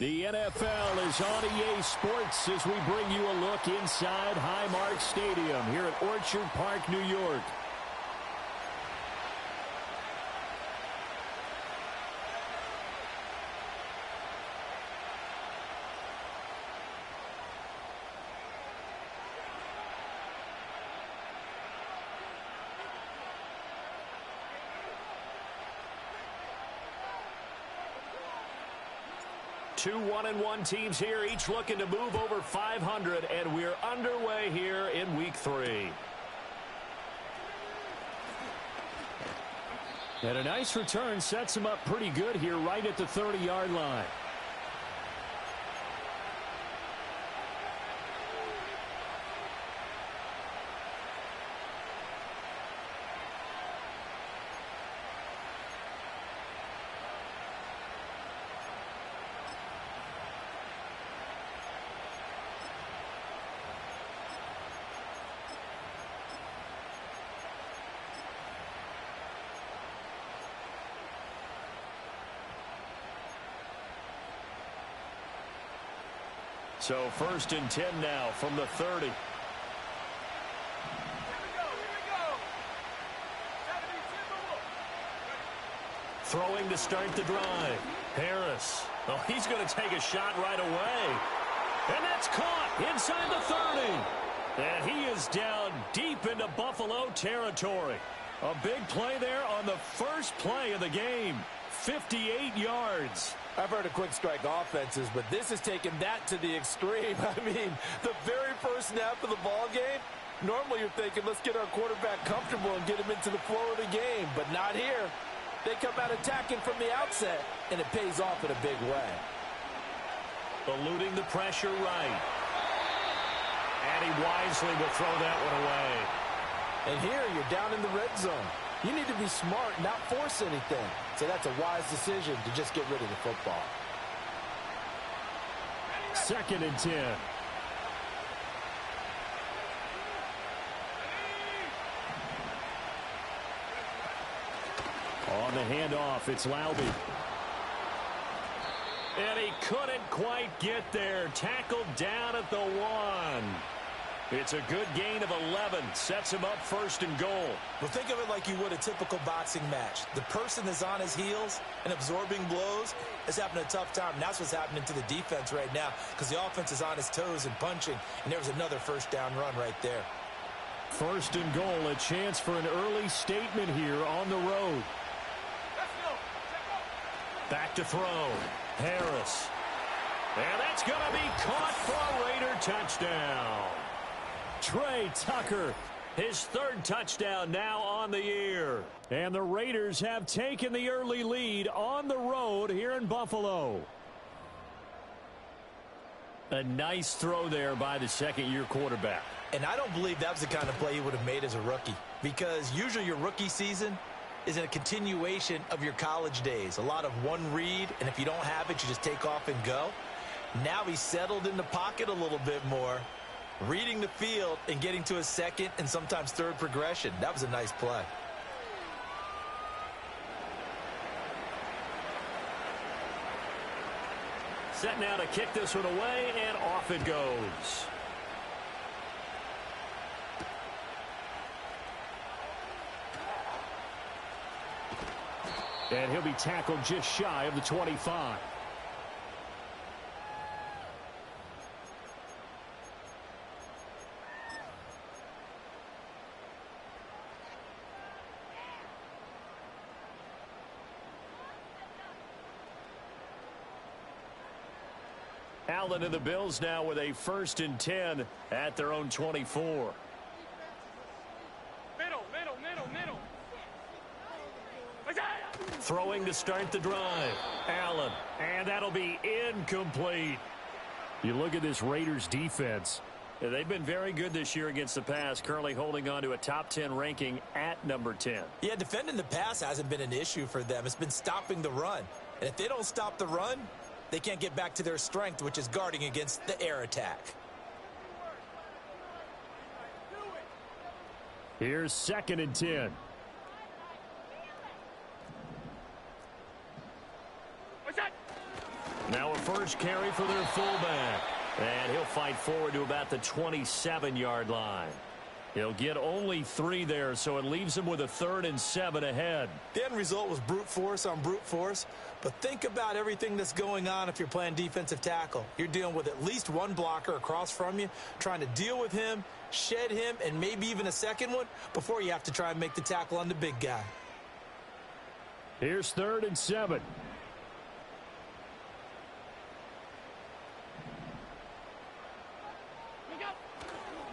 The NFL is on EA Sports as we bring you a look inside Highmark Stadium here at Orchard Park, New York. Two 1-1 teams here, each looking to move over 500, and we're underway here in Week 3. And a nice return sets them up pretty good here right at the 30-yard line. So 1st and 10 now from the 30. Here we go. Throwing to start the drive. Harris. Oh, he's going to take a shot right away. And that's caught inside the 30. And he is down deep into Buffalo territory. A big play there on the first play of the game. 58 yards. I've heard of quick strike offenses, but this has taken that to the extreme. I mean, the very first snap of the ball game, normally you're thinking, let's get our quarterback comfortable and get him into the flow of the game, but not here. They come out attacking from the outset, and it pays off in a big way. Eluding the pressure right. And he wisely will throw that one away. And here you're down in the red zone. You need to be smart, not force anything. So that's a wise decision to just get rid of the football. 2nd and 10. On the handoff, it's Laube. And he couldn't quite get there. Tackled down at the 1. It's a good gain of 11. Sets him up 1st and goal. Well, think of it like you would a typical boxing match. The person is on his heels and absorbing blows is having a tough time. And that's what's happening to the defense right now because the offense is on his toes and punching. And there's another 1st down run right there. 1st and goal, a chance for an early statement here on the road. Back to throw. Harris. And that's going to be caught for a Raider touchdown. Trey Tucker, his 3rd touchdown now on the year. And the Raiders have taken the early lead on the road here in Buffalo. A nice throw there by the 2nd-year quarterback. And I don't believe that was the kind of play he would have made as a rookie. Because usually your rookie season is a continuation of your college days. A lot of one read, and if you don't have it, you just take off and go. Now he's settled in the pocket a little bit more, reading the field and getting to a 2nd and sometimes 3rd progression. That was a nice play. Set now to kick this one away, and off it goes. And he'll be tackled just shy of the 25. Allen and the Bills now with a 1st and 10 at their own 24. Middle. Throwing to start the drive. Allen. And that'll be incomplete. You look at this Raiders defense. They've been very good this year against the pass, currently holding on to a top 10 ranking at number 10. Yeah, defending the pass hasn't been an issue for them. It's been stopping the run. And if they don't stop the run, they can't get back to their strength, which is guarding against the air attack. Here's 2nd and 10. Now a first carry for their fullback. And he'll fight forward to about the 27-yard line. He'll get only 3 there, so it leaves him with a 3rd and 7 ahead. The end result was brute force on brute force, but think about everything that's going on if you're playing defensive tackle. You're dealing with at least one blocker across from you, trying to deal with him, shed him, and maybe even a second one before you have to try and make the tackle on the big guy. Here's 3rd and 7.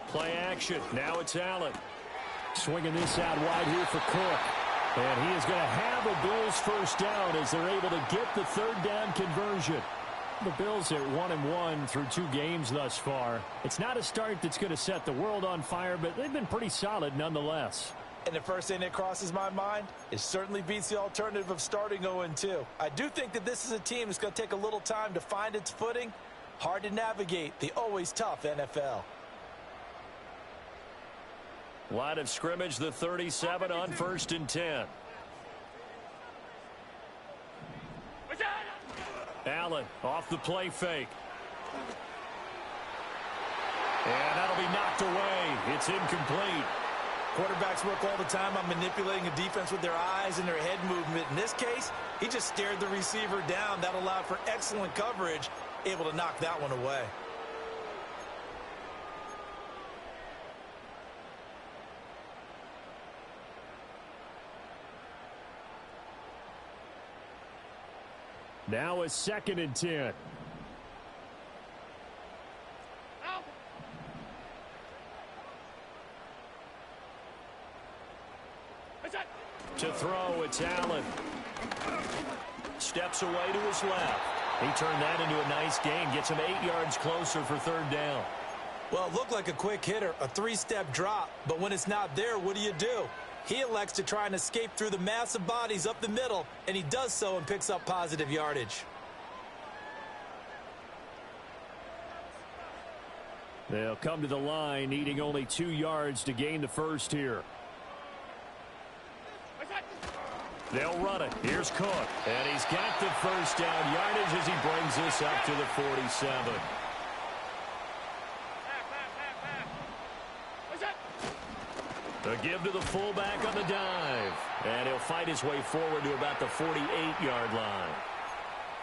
Play action. Now it's Allen. Swinging this out wide here for Cook. And he is going to have a Bills first down as they're able to get the 3rd down conversion. The Bills are 1-1 through 2 games thus far. It's not a start that's going to set the world on fire, but they've been pretty solid nonetheless. And the first thing that crosses my mind, it certainly beats the alternative of starting 0-2. I do think that this is a team that's going to take a little time to find its footing. Hard to navigate the always tough NFL. Line of scrimmage, the 37 on 1st and 10. Allen off the play fake. And that'll be knocked away. It's incomplete. Quarterbacks work all the time on manipulating a defense with their eyes and their head movement. In this case, he just stared the receiver down. That allowed for excellent coverage, able to knock that one away. Now a 2nd and 10. To throw, it's Allen. Steps away to his left. He turned that into a nice gain. Gets him 8 yards closer for 3rd down. Well, it looked like a quick hitter, a 3-step drop. But when it's not there, what do? He elects to try and escape through the mass of bodies up the middle, and he does so and picks up positive yardage. They'll come to the line, needing only 2 yards to gain the first here. They'll run it. Here's Cook. And he's got the first down yardage as he brings this up to the 47. A give to the fullback on the dive. And he'll fight his way forward to about the 48-yard line.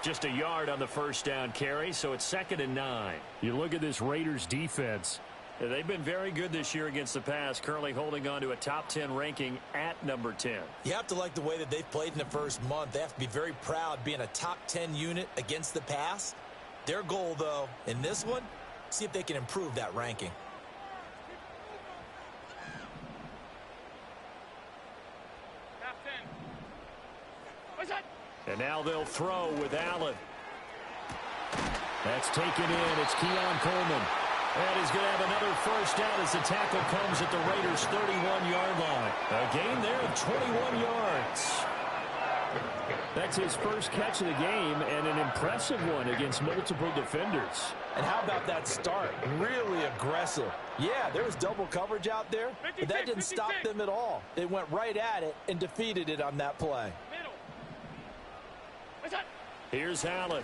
Just a yard on the first down carry, so it's 2nd and 9. You look at this Raiders defense. They've been very good this year against the pass, currently holding on to a top 10 ranking at number 10. You have to like the way that they've played in the first month. They have to be very proud being a top 10 unit against the pass. Their goal, though, in this one, see if they can improve that ranking. And now they'll throw with Allen. That's taken in. It's Keon Coleman. And he's going to have another first down as the tackle comes at the Raiders' 31-yard line. A gain there of 21 yards. That's his first catch of the game and an impressive one against multiple defenders. And how about that start? Really aggressive. Yeah, there was double coverage out there, but that didn't stop them at all. They went right at it and defeated it on that play. Here's Allen.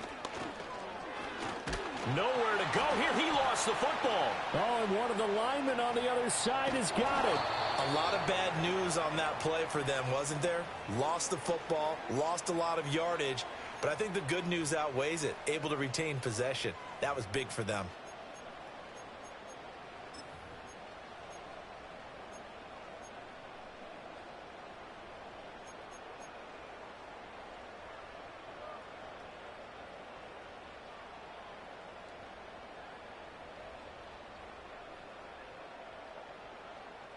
Nowhere to go here. He lost the football. Oh, and one of the linemen on the other side has got it. A lot of bad news on that play for them, wasn't there? Lost the football, lost a lot of yardage, but I think the good news outweighs it. Able to retain possession. That was big for them.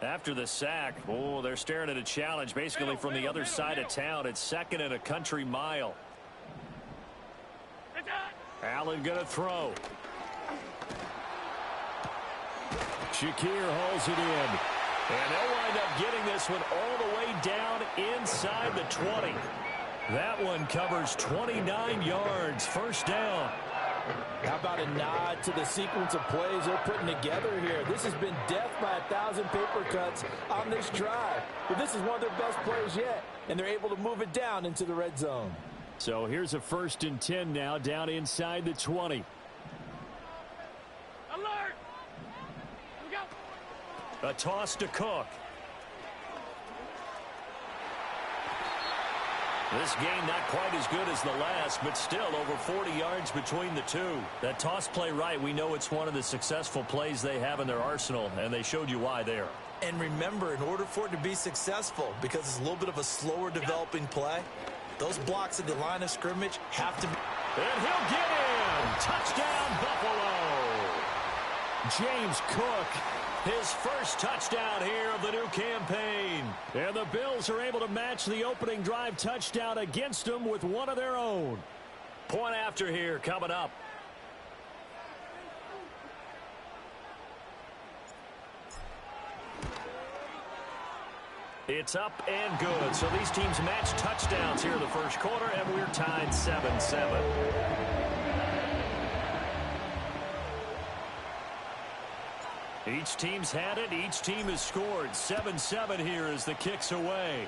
After the sack, oh, they're staring at a challenge basically from the other side of town. It's 2nd and a country mile. Allen going to throw. Shakir hauls it in. And they'll wind up getting this one all the way down inside the 20. That one covers 29 yards. First down. How about a nod to the sequence of plays they're putting together here? This has been death by 1,000 paper cuts on this drive. But this is one of their best plays yet, and they're able to move it down into the red zone. So here's a 1st and 10 now down inside the 20. Alert! Here we go. A toss to Cook. This game not quite as good as the last, but still over 40 yards between the two. That toss play right, we know it's one of the successful plays they have in their arsenal, and they showed you why there. And remember, in order for it to be successful, because it's a little bit of a slower developing play, those blocks at the line of scrimmage have to be. And he'll get in. Touchdown, Buffalo. James Cook, his first touchdown here of the new campaign. And the Bills are able to match the opening drive touchdown against them with one of their own. Point after here coming up. It's up and good. So these teams match touchdowns here in the first quarter, and we're tied 7-7. Each team's had it. Each team has scored. 7-7 here as the kick's away.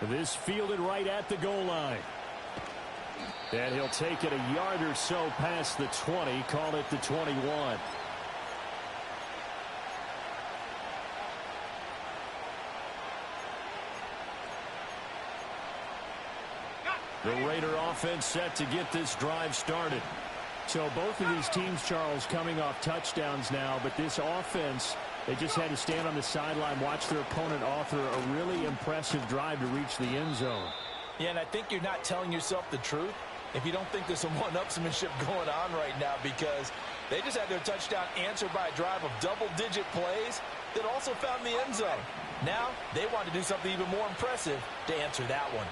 This fielded right at the goal line. And he'll take it a yard or so past the 20. Call it the 21. The Raider offense set to get this drive started. So both of these teams, Charles, coming off touchdowns now, but this offense, they just had to stand on the sideline, watch their opponent author a really impressive drive to reach the end zone. Yeah, and I think you're not telling yourself the truth if you don't think there's some one-upsmanship going on right now, because they just had their touchdown answered by a drive of double-digit plays that also found the end zone. Now they want to do something even more impressive to answer that one.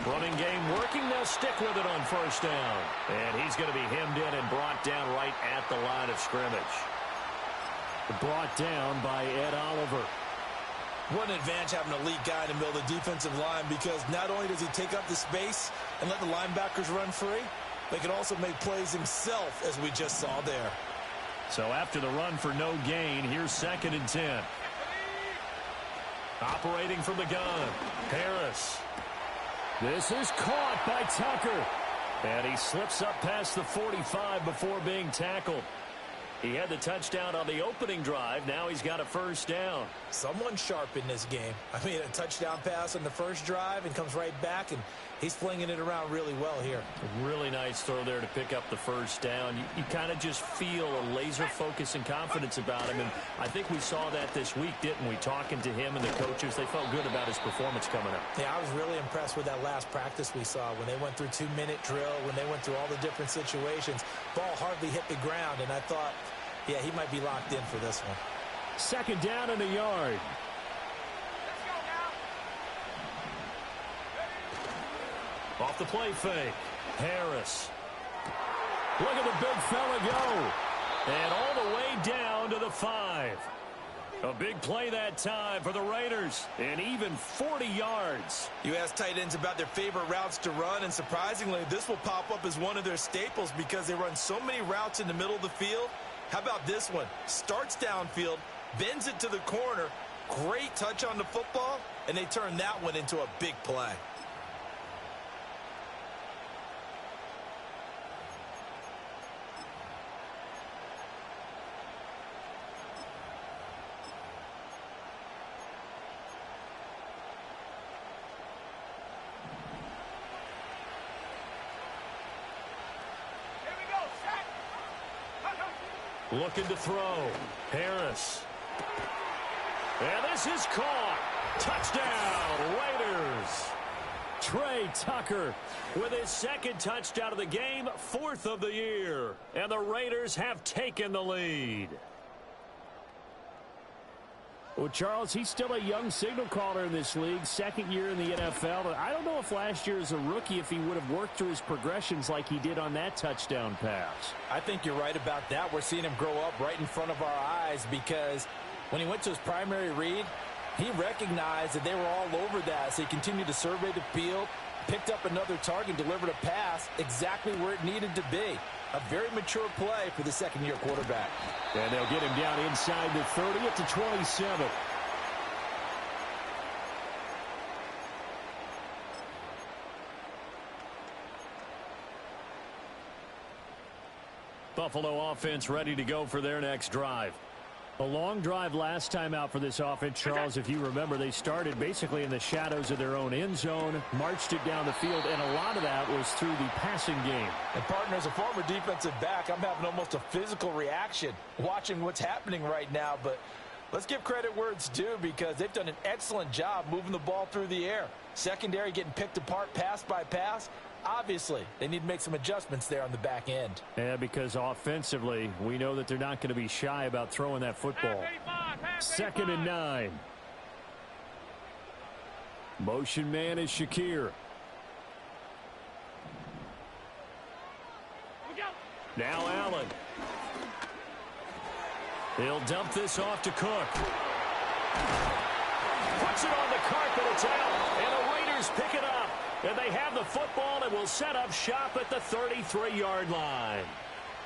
Running game working. They'll stick with it on first down. And he's going to be hemmed in and brought down right at the line of scrimmage. Brought down by Ed Oliver. What an advantage having an elite guy in the middle of the defensive line, because not only does he take up the space and let the linebackers run free, but he can also make plays himself, as we just saw there. So after the run for no gain, here's 2nd and 10. Operating from the gun, Harris. This is caught by Tucker. And he slips up past the 45 before being tackled. He had the touchdown on the opening drive. Now he's got a first down. Someone sharp in this game. I mean, a touchdown pass on the first drive and comes right back, and he's flinging it around really well here. A really nice throw there to pick up the first down. You kind of just feel a laser focus and confidence about him, and I think we saw that this week, didn't we? Talking to him and the coaches, they felt good about his performance coming up. Yeah, I was really impressed with that last practice we saw when they went through 2-minute drill, when they went through all the different situations. Ball hardly hit the ground, and I thought, yeah, he might be locked in for this one. 2nd down and a yard. Let's go now. Off the play fake. Harris. Look at the big fella go. And all the way down to the 5. A big play that time for the Raiders. And even 40 yards. You ask tight ends about their favorite routes to run, and surprisingly, this will pop up as one of their staples because they run so many routes in the middle of the field. How about this one? Starts downfield, bends it to the corner, great touch on the football, and they turn that one into a big play. Here we go. Set. Looking to throw. Harris. And this is caught. Touchdown, Raiders. Trey Tucker with his 2nd touchdown of the game, 4th of the year. And the Raiders have taken the lead. Well, Charles, he's still a young signal caller in this league, 2nd year in the NFL. I don't know if last year as a rookie, if he would have worked through his progressions like he did on that touchdown pass. I think you're right about that. We're seeing him grow up right in front of our eyes, because when he went to his primary read, he recognized that they were all over that. So he continued to survey the field, picked up another target, delivered a pass exactly where it needed to be. A very mature play for the second-year quarterback. And they'll get him down inside the 30 at the 27. Buffalo offense ready to go for their next drive. A long drive last time out for this offense, Charles. If you remember, they started basically in the shadows of their own end zone, marched it down the field, and a lot of that was through the passing game. And, partner, as a former defensive back, I'm having almost a physical reaction watching what's happening right now. But let's give credit where it's due because they've done an excellent job moving the ball through the air. Secondary getting picked apart pass by pass. Obviously, they need to make some adjustments there on the back end. Yeah, because offensively, we know that they're not going to be shy about throwing that football. 2nd and 9. Motion man is Shakir. Now Allen. He'll dump this off to Cook. Puts it on the carpet. It's out. And the Raiders pick it up. And they have the football and will set up shop at the 33-yard line.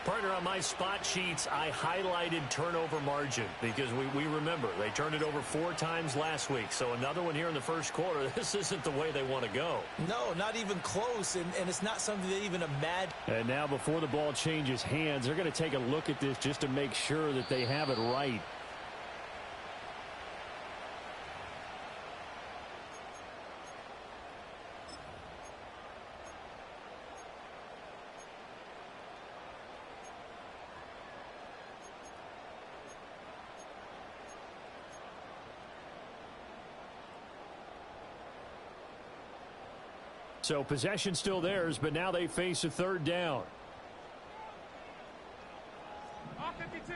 Partner, on my spot sheets, I highlighted turnover margin because we remember they turned it over 4 times last week. So another one here in the first quarter. This isn't the way they want to go. No, not even close, and it's not something they even imagine. And now before the ball changes hands, they're going to take a look at this just to make sure that they have it right. So possession still theirs, but now they face a 3rd down. 52.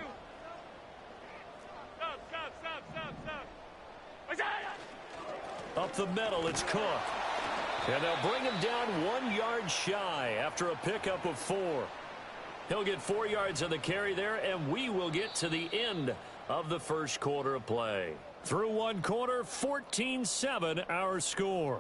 Up the middle, it's Cook. And they'll bring him down 1 yard shy after a pickup of 4. He'll get 4 yards on the carry there, and we will get to the end of the first quarter of play. Through 1 quarter, 14-7 our score.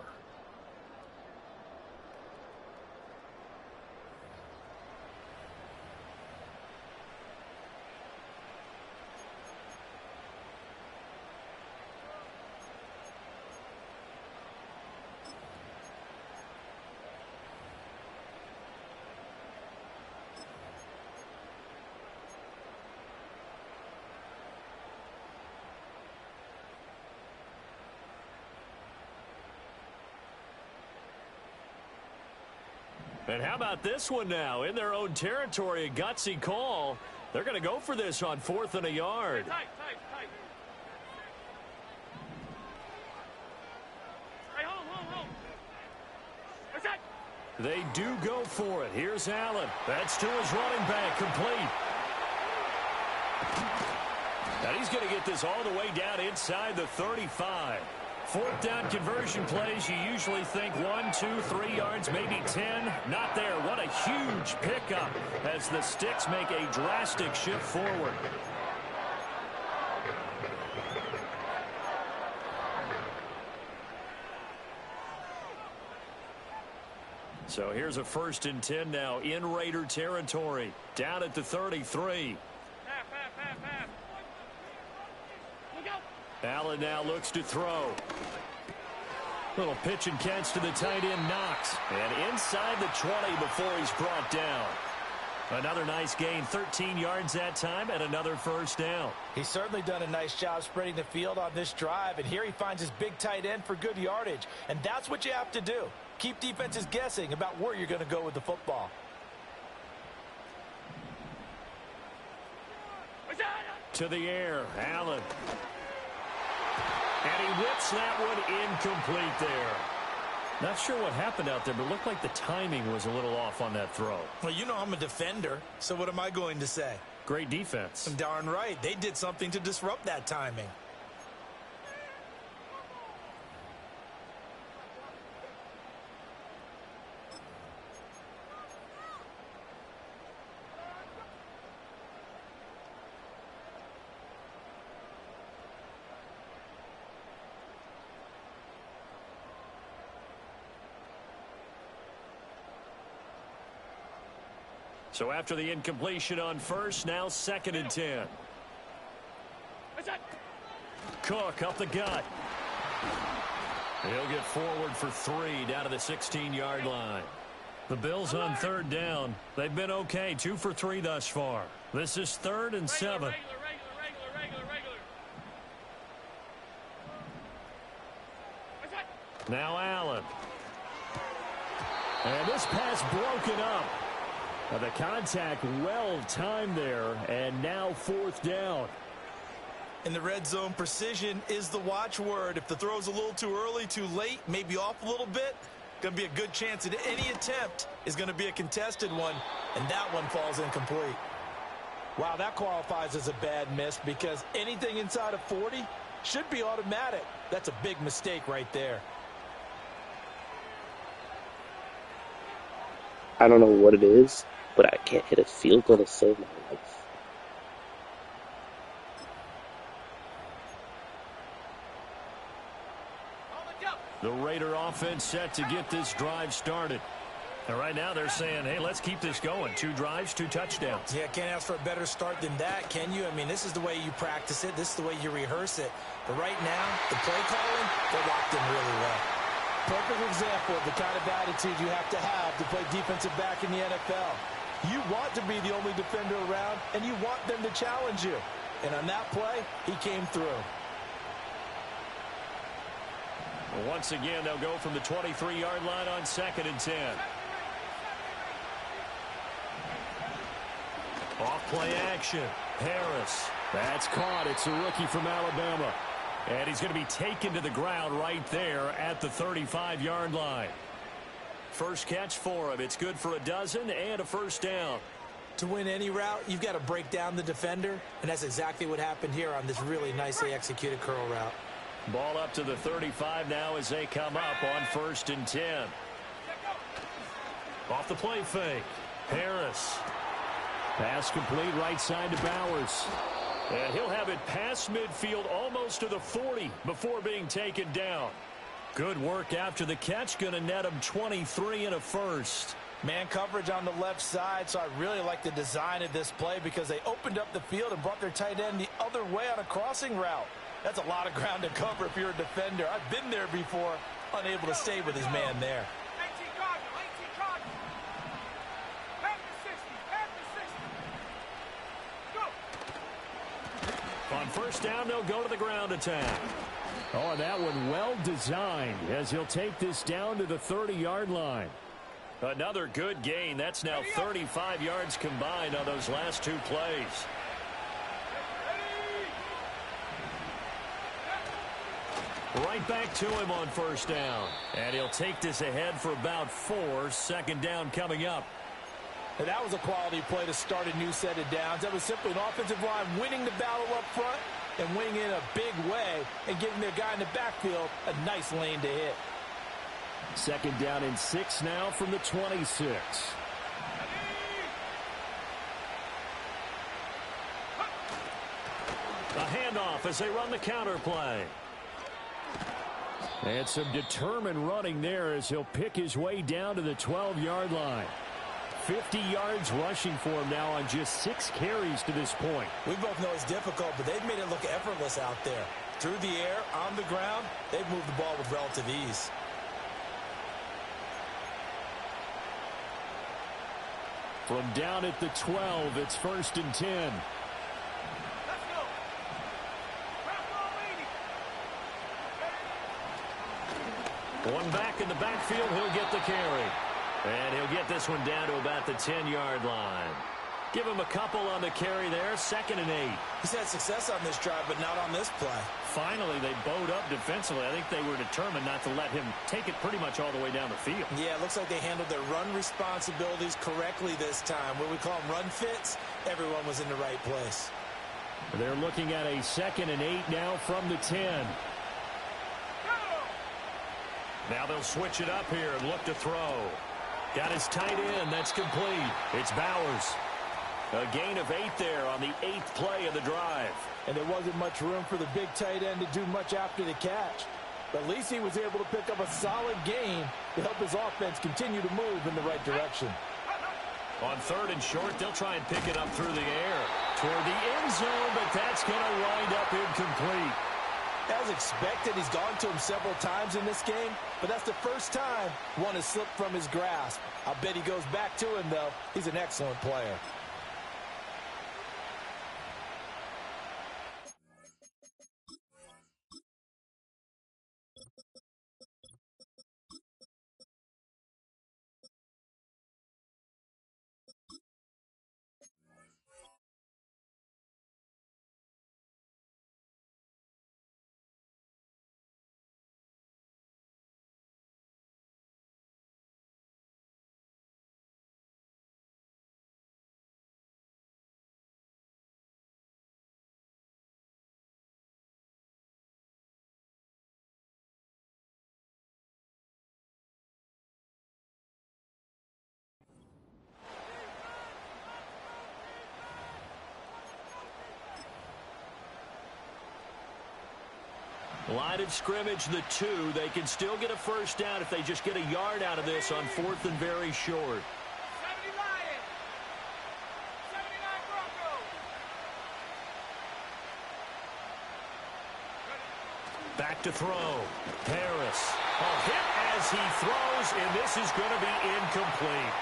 And how about this one now? In their own territory, a gutsy call. They're going to go for this on 4th and a yard. Tight. Hey, hold. They do go for it. Here's Allen. That's to his running back, complete. And he's going to get this all the way down inside the 35. 4th down conversion plays, you usually think 1, 2, 3 yards, maybe 10. Not there. What a huge pickup as the Sticks make a drastic shift forward. So here's a 1st and 10 now in Raider territory. Down at the 33. Pass. Allen now looks to throw. Little pitch and catch to the tight end, Knox. And inside the 20 before he's brought down. Another nice gain, 13 yards that time, and another 1st down. He's certainly done a nice job spreading the field on this drive, and here he finds his big tight end for good yardage. And that's what you have to do. Keep defenses guessing about where you're going to go with the football. To the air, Allen. And he whips that one incomplete there. Not sure what happened out there, but it looked like the timing was a little off on that throw. Well, you know I'm a defender, so what am I going to say? Great defense. Darn right. They did something to disrupt that timing. So after the incompletion on first, now 2nd and 10. Cook up the gut. He'll get forward for 3 down to the 16-yard line. The Bills on 3rd down. They've been okay, 2 for 3 thus far. This is 3rd and 7. Regular. Now Allen. And this pass broken up. Now the contact well timed there, and now 4th down. In the red zone, precision is the watchword. If the throw's a little too early, too late, maybe off a little bit, going to be a good chance that any attempt is going to be a contested one, and that one falls incomplete. Wow, that qualifies as a bad miss because anything inside of 40 should be automatic. That's a big mistake right there. I don't know what it is, but I can't hit a field goal to save my life. The Raider offense set to get this drive started. And right now they're saying, hey, let's keep this going. 2 drives, 2 touchdowns. Yeah, can't ask for a better start than that, can you? I mean, this is the way you practice it. This is the way you rehearse it. But right now, the play calling, they're locked in really well. Perfect example of the kind of attitude you have to play defensive back in the NFL. You want to be the only defender around, and you want them to challenge you. And on that play, he came through. Well, once again, they'll go from the 23-yard line on 2nd and 10. Off play action. Harris. That's caught. It's a rookie from Alabama. And he's going to be taken to the ground right there at the 35-yard line. First catch for him. It's good for a dozen and a first down. To win any route, you've got to break down the defender, and that's exactly what happened here on this really nicely executed curl route. Ball up to the 35 now as they come up on 1st and 10. Off the play fake. Harris. Pass complete right side to Bowers. And he'll have it past midfield almost to the 40 before being taken down. Good work after the catch. Going to net him 23 and a first. Man coverage on the left side, so I really like the design of this play because they opened up the field and brought their tight end the other way on a crossing route. That's a lot of ground to cover if you're a defender. I've been there before, unable to stay with his man there. 18 Cardinal. Back to 60. Go. On first down, they'll go to the ground attack. Oh, and that one well designed as he'll take this down to the 30-yard line. Another good gain. That's now 35 yards combined on those last 2 plays. Right back to him on first down. And he'll take this ahead for about 4. 2nd down coming up. And that was a quality play to start a new set of downs. That was simply an offensive line winning the battle up front and winning in a big way and giving their guy in the backfield a nice lane to hit. 2nd down and 6 now from the 26. A handoff as they run the counter play. And some determined running there as he'll pick his way down to the 12-yard line. 50 yards rushing for him now on just 6 carries to this point. We both know it's difficult, but they've made it look effortless out there. Through the air, on the ground, they've moved the ball with relative ease. From down at the 12, it's 1st and 10. One back in the backfield, he'll get the carry. And he'll get this one down to about the 10-yard line. Give him a couple on the carry there, 2nd and 8. He's had success on this drive, but not on this play. Finally, they bowed up defensively. I think they were determined not to let him take it pretty much all the way down the field. Yeah, it looks like they handled their run responsibilities correctly this time. What we call them run fits, everyone was in the right place. They're looking at a 2nd and 8 now from the 10. Now they'll switch it up here and look to throw. Got his tight end. That's complete. It's Bowers. A gain of 8 there on the 8th play of the drive. And there wasn't much room for the big tight end to do much after the catch. But at least he was able to pick up a solid gain to help his offense continue to move in the right direction. On 3rd and short, they'll try and pick it up through the air toward the end zone, but that's going to wind up incomplete. As expected, he's gone to him several times in this game, but that's the first time one has slipped from his grasp. I bet he goes back to him, though. He's an excellent player. Line of scrimmage, the 2. They can still get a first down if they just get a yard out of this on 4th and very short. 70 Lions. 79 Broncos. Back to throw. Harris. A hit as he throws, and this is going to be incomplete.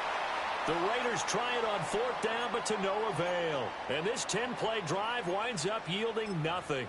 The Raiders try it on 4th down, but to no avail. And this 10-play drive winds up yielding nothing.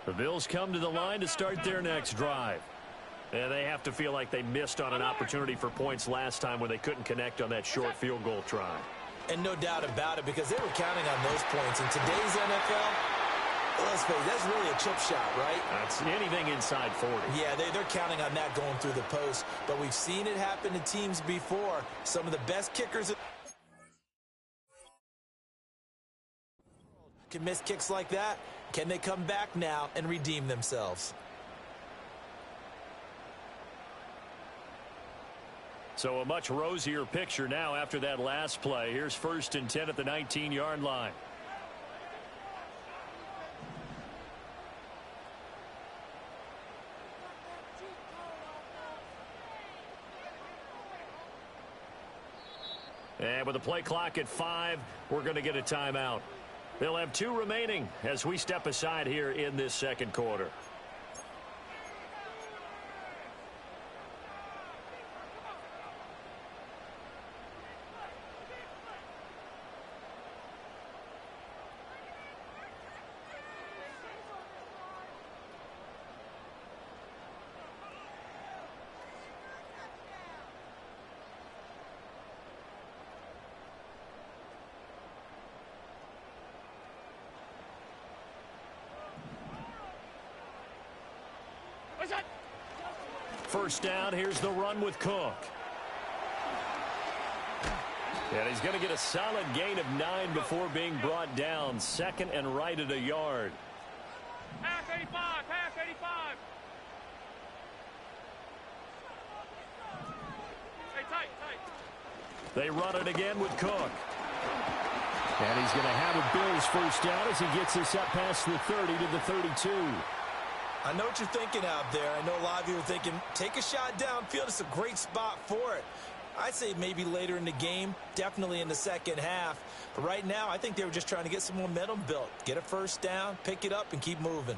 The Bills come to the line to start their next drive. And they have to feel like they missed on an opportunity for points last time when they couldn't connect on that short field goal try. And no doubt about it, because they were counting on those points. In today's NFL, let's face it, that's really a chip shot, right? That's anything inside 40. Yeah, they're counting on that going through the post. But we've seen it happen to teams before. Some of the best kickers can miss kicks like that. Can they come back now and redeem themselves? So a much rosier picture now after that last play. Here's 1st and 10 at the 19-yard line. And with the play clock at 5, we're going to get a timeout. They'll have 2 remaining as we step aside here in this second quarter. First down, here's the run with Cook. And he's going to get a solid gain of 9 before being brought down. 2nd and right at a yard. Pass 85, pass 85. Hey, tight. They run it again with Cook. And he's going to have a Bills first down as he gets this up past the 30 to the 32. I know what you're thinking out there. I know a lot of you are thinking, take a shot downfield. It's a great spot for it. I'd say maybe later in the game, definitely in the second half. But right now, I think they were just trying to get some momentum built. Get a first down, pick it up, and keep moving.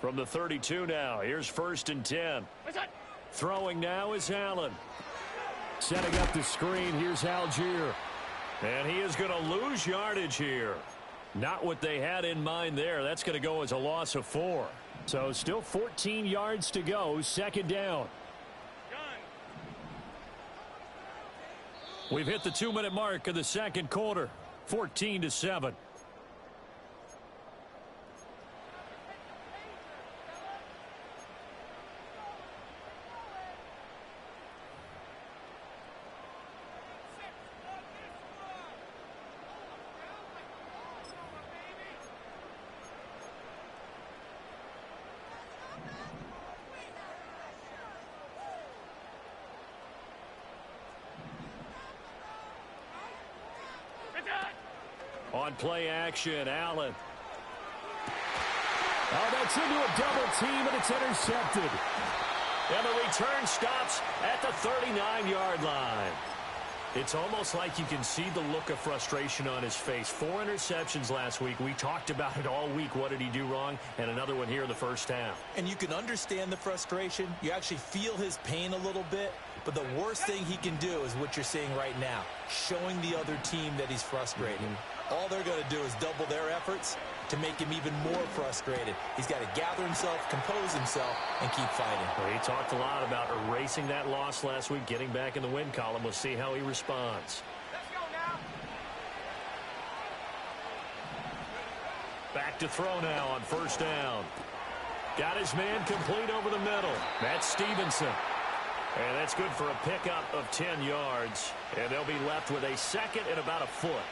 From the 32 now, here's 1st and 10. Throwing now is Allen. Setting up the screen, here's Algier. And he is going to lose yardage here. Not what they had in mind there. That's going to go as a loss of 4. So still 14 yards to go, 2nd down. We've hit the 2-minute mark of the 2nd quarter, 14-7. On play action, Allen. Oh, that's into a double team, and it's intercepted. And the return stops at the 39-yard line. It's almost like you can see the look of frustration on his face. 4 interceptions last week. We talked about it all week. What did he do wrong? And another one here in the first half. And you can understand the frustration. You actually feel his pain a little bit. But the worst thing he can do is what you're seeing right now, showing the other team that he's frustrated. All they're going to do is double their efforts to make him even more frustrated. He's got to gather himself, compose himself, and keep fighting. Well, he talked a lot about erasing that loss last week, getting back in the win column. We'll see how he responds. Let's go now. Back to throw now on 1st down. Got his man complete over the middle. That's Stevenson. And that's good for a pickup of 10 yards. And they'll be left with a 2nd and about a foot.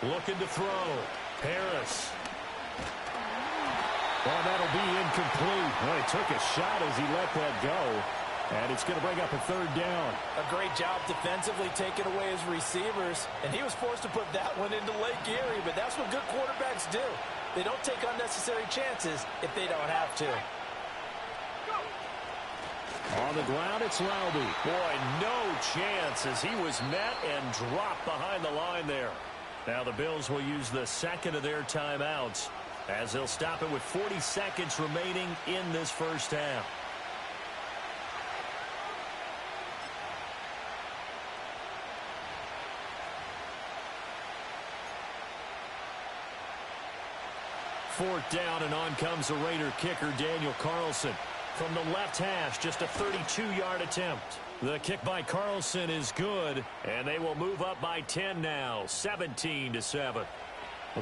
Looking to throw. Harris. Well, that'll be incomplete. Well, he took a shot as he let that go. And it's going to bring up a 3rd down. A great job defensively taking away his receivers. And he was forced to put that one into Lake Erie. But that's what good quarterbacks do. They don't take unnecessary chances if they don't have to. On the ground, it's Lauby. Boy, no chance as he was met and dropped behind the line there. Now the Bills will use the 2nd of their timeouts as they'll stop it with 40 seconds remaining in this first half. Fourth down, and on comes the Raider kicker, Daniel Carlson. From the left hash, just a 32-yard attempt. The kick by Carlson is good, and they will move up by 10 now, 17-7. Well,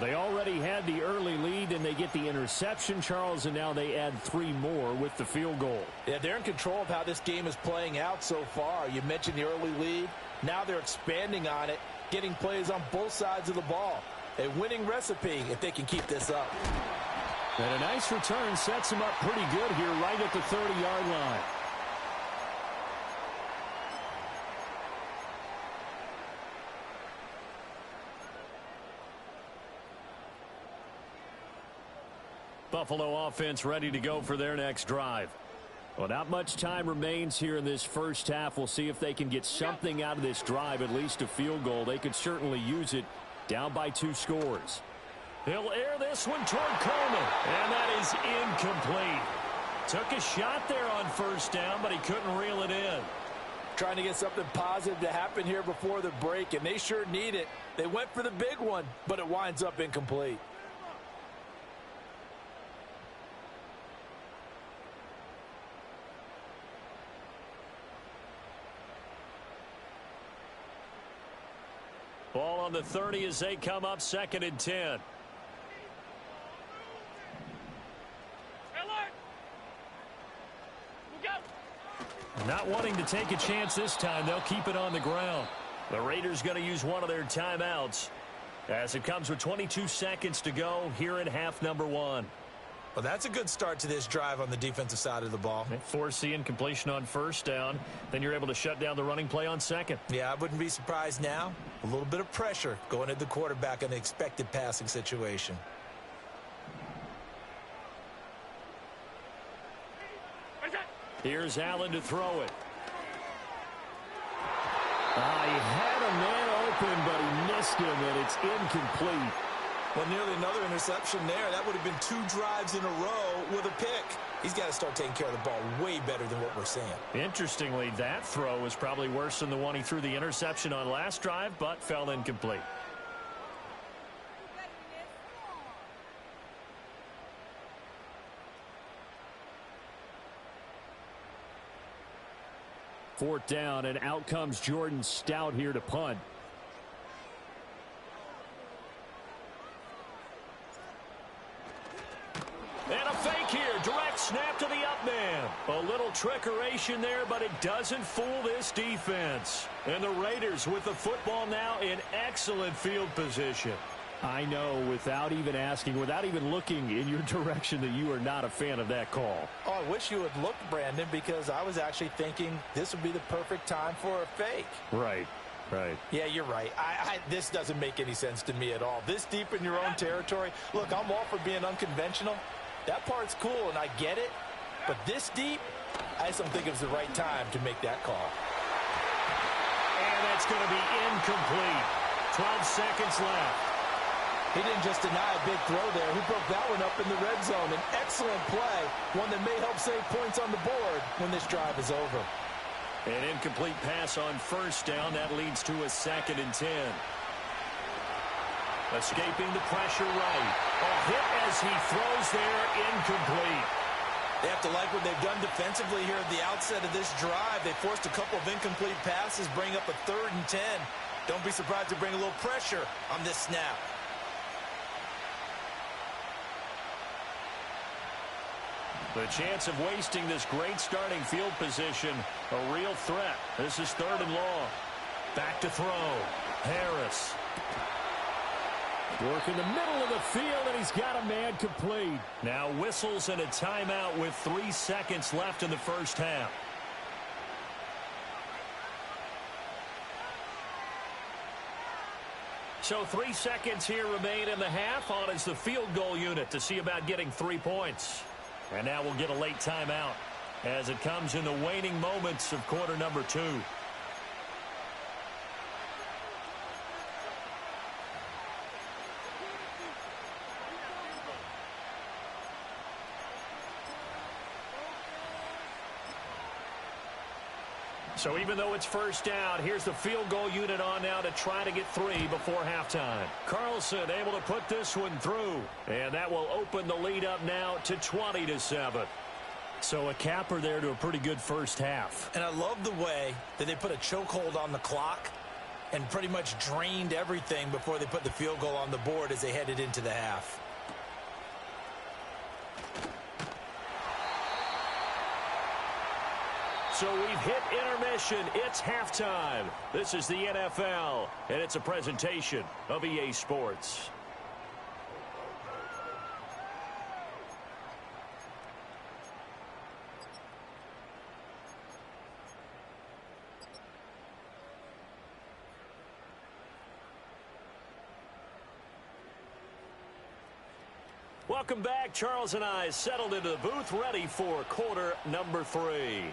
they already had the early lead, and they get the interception, Charles, and now they add 3 more with the field goal. Yeah, they're in control of how this game is playing out so far. You mentioned the early lead. Now they're expanding on it, getting plays on both sides of the ball. A winning recipe if they can keep this up. And a nice return sets them up pretty good here right at the 30-yard line. Buffalo offense ready to go for their next drive. Well, not much time remains here in this first half. We'll see if they can get something out of this drive, at least a field goal. They could certainly use it. Down by 2 scores. He'll air this one toward Coleman, and that is incomplete. Took a shot there on 1st down, but he couldn't reel it in. Trying to get something positive to happen here before the break, and they sure need it. They went for the big one, but it winds up incomplete. Ball on the 30 as they come up 2nd and 10. Not wanting to take a chance this time, they'll keep it on the ground. The Raiders going to use one of their timeouts as it comes with 22 seconds to go here in half number 1. Well, that's a good start to this drive on the defensive side of the ball. They force the incompletion on 1st down. Then you're able to shut down the running play on 2nd. Yeah, I wouldn't be surprised now. A little bit of pressure going at the quarterback in an expected passing situation. Here's Allen to throw it. He had a man open, but he missed him, and it's incomplete. Well, nearly another interception there. That would have been 2 drives in a row with a pick. He's got to start taking care of the ball way better than what we're seeing. Interestingly, that throw was probably worse than the one he threw the interception on last drive, but fell incomplete. Fourth down, and out comes Jordan Stout here to punt. And a fake here. Direct snap to the up man. A little trickeration there, but it doesn't fool this defense. And the Raiders with the football now in excellent field position. I know, without even asking, without even looking in your direction, that you are not a fan of that call. Oh, I wish you had looked, Brandon, because I was actually thinking this would be the perfect time for a fake. Right. Yeah, you're right. This doesn't make any sense to me at all. This deep in your own territory, look, I'm all for being unconventional. That part's cool, and I get it. But this deep, I just don't think it was the right time to make that call. And that's going to be incomplete. 12 seconds left. He didn't just deny a big throw there. He broke that one up in the red zone. An excellent play, one that may help save points on the board when this drive is over. An incomplete pass on first down. That leads to a 2nd and 10. Escaping the pressure right. A hit as he throws there, incomplete. They have to like what they've done defensively here at the outset of this drive. They forced a couple of incomplete passes, bring up a 3rd and 10. Don't be surprised to bring a little pressure on this snap. The chance of wasting this great starting field position, a real threat. This is 3rd and long. Back to throw. Harris. Work in the middle of the field, and he's got a man complete. Now whistles and a timeout with 3 seconds left in the first half. So 3 seconds here remain in the half. On is the field goal unit to see about getting 3 points. And now we'll get a late timeout as it comes in the waning moments of quarter number 2. So even though it's first down, here's the field goal unit on now to try to get 3 before halftime. Carlson able to put this one through. And that will open the lead up now to 20-7. So a capper there to a pretty good first half. And I love the way that they put a chokehold on the clock and pretty much drained everything before they put the field goal on the board as they headed into the half. So we've hit intermission. It's halftime. This is the NFL, and it's a presentation of EA Sports. Welcome back. Charles and I settled into the booth, ready for quarter number 3.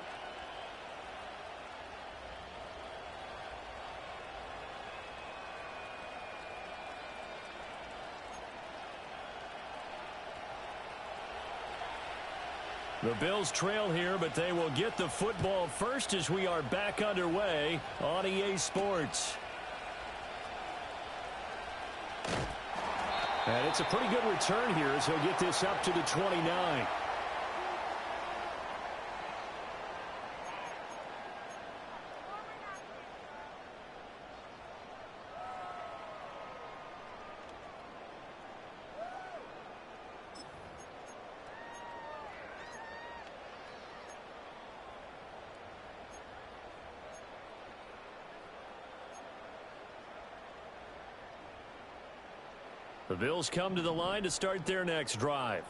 The Bills trail here, but they will get the football first as we are back underway on EA Sports. And it's a pretty good return here as he'll get this up to the 29. The Bills come to the line to start their next drive.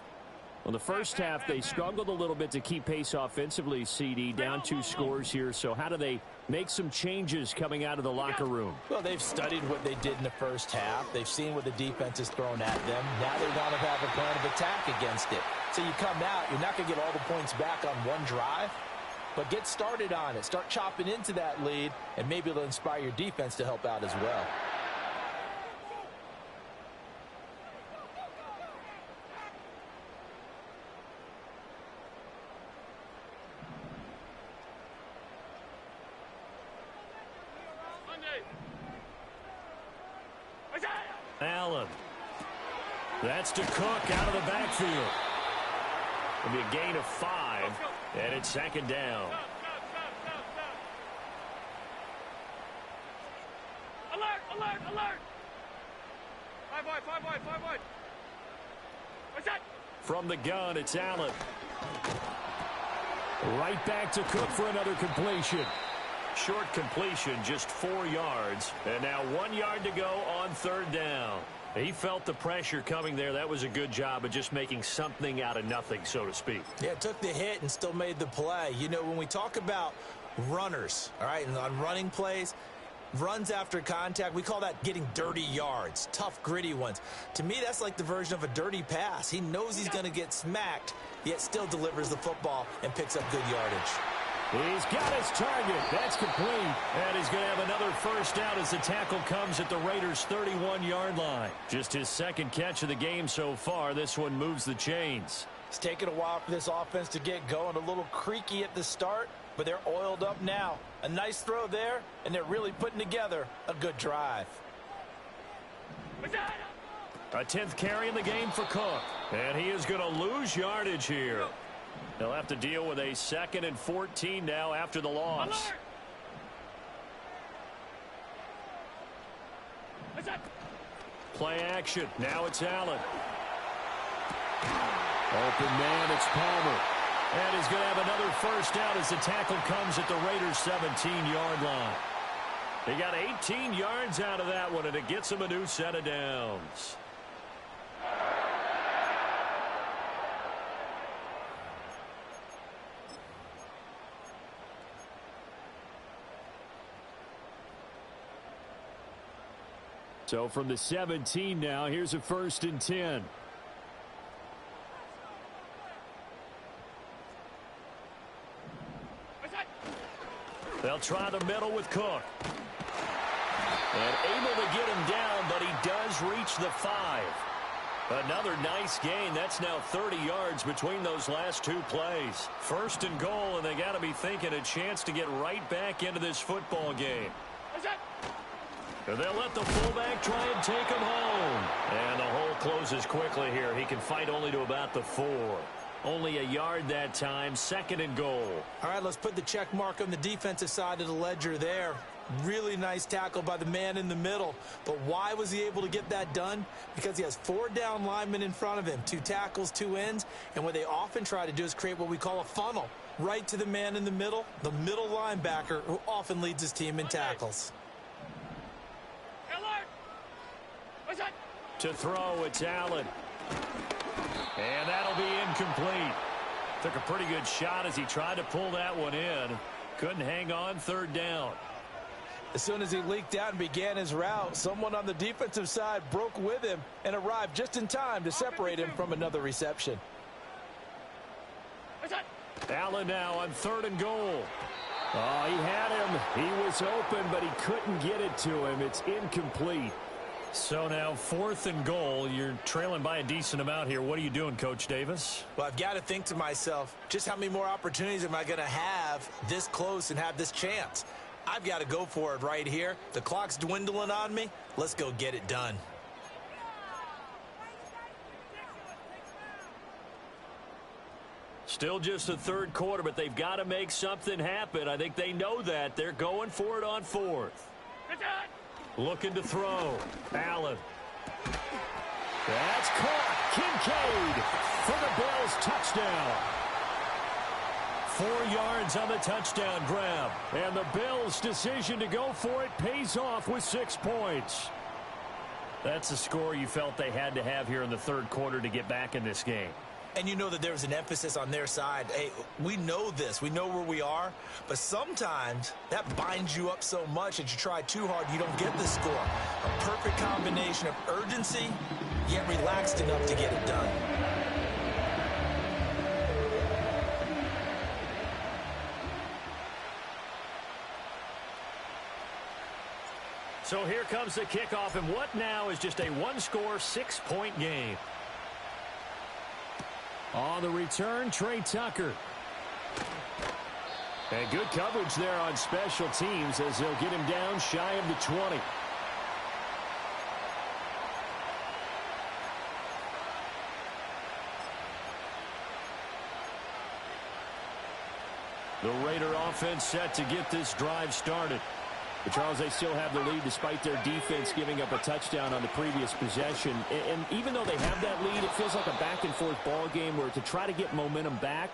Well, the first half, they struggled a little bit to keep pace offensively, CD, down 2 scores here. So how do they make some changes coming out of the locker room? Well, they've studied what they did in the first half. They've seen what the defense has thrown at them. Now they want to have a plan of attack against it. So you come out, you're not going to get all the points back on one drive. but get started on it. Start chopping into that lead, and maybe it'll inspire your defense to help out as well. Allen. That's to Cook out of the backfield. It'll be a gain of 5, and it's second down. Alert, alert, alert! 5 wide. What's that? From the gun, it's Allen. Right back to Cook for another completion. Short completion, just 4 yards. And now 1 yard to go on third down. He felt the pressure coming there. That was a good job of just making something out of nothing, so to speak. Yeah, took the hit and still made the play. You know, when we talk about runners, all right, and on running plays, runs after contact, we call that getting dirty yards, tough, gritty ones. To me, that's like the version of a dirty pass. He knows he's going to get smacked, yet still delivers the football and picks up good yardage. He's got his target. That's complete. And he's going to have another first down as the tackle comes at the Raiders' 31-yard line. Just his second catch of the game so far. This one moves the chains. It's taken a while for this offense to get going. A little creaky at the start, but they're oiled up now. A nice throw there, and they're really putting together a good drive. A 10th carry in the game for Cook. And he is going to lose yardage here. They'll have to deal with a 2nd and 14 now after the loss. Play action. Now it's Allen. Open man, it's Palmer. And he's going to have another first down as the tackle comes at the Raiders' 17-yard line. They got 18 yards out of that one, and it gets them a new set of downs. So from the 17 now, here's a 1st and 10. They'll try the middle with Cook. And able to get him down, but he does reach the 5. Another nice gain. That's now 30 yards between those last 2 plays. 1st and goal, and they got to be thinking a chance to get right back into this football game. And they'll let the fullback try and take him home. And the hole closes quickly here. He can fight only to about the 4. Only a yard that time. 2nd and goal. All right, let's put the check mark on the defensive side of the ledger there. Really nice tackle by the man in the middle. But why was he able to get that done? Because he has 4 down linemen in front of him. 2 tackles, 2 ends. And what they often try to do is create what we call a funnel. Right to the man in the middle linebacker, who often leads his team in tackles. To throw, it's Allen. And that'll be incomplete. Took a pretty good shot as he tried to pull that one in. Couldn't hang on 3rd down. As soon as he leaked out and began his route, someone on the defensive side broke with him and arrived just in time to separate him from another reception. Allen now on 3rd and goal. Oh, he had him. He was open, but he couldn't get it to him. It's incomplete. So now 4th and goal. You're trailing by a decent amount here. What are you doing, Coach Davis? Well, I've got to think to myself, just how many more opportunities am I going to have this close and have this chance? I've got to go for it right here. The clock's dwindling on me. Let's go get it done. Still just the 3rd quarter, but they've got to make something happen. I think they know that. They're going for it on 4th. Looking to throw. Allen. That's caught. Kincaid for the Bills touchdown. 4 yards on the touchdown grab. And the Bills' decision to go for it pays off with 6 points. That's the score you felt they had to have here in the 3rd quarter to get back in this game. And you know that there was an emphasis on their side. Hey, we know this. We know where we are. But sometimes that binds you up so much that you try too hard, you don't get the score. A perfect combination of urgency, yet relaxed enough to get it done. So here comes the kickoff, and what now is just a one-score, 6-point game. On the return, Trey Tucker. And good coverage there on special teams as they'll get him down shy of the 20. The Raider offense set to get this drive started. But Charles, they still have the lead despite their defense giving up a touchdown on the previous possession. And even though they have that lead, it feels like a back-and-forth ball game where to try to get momentum back,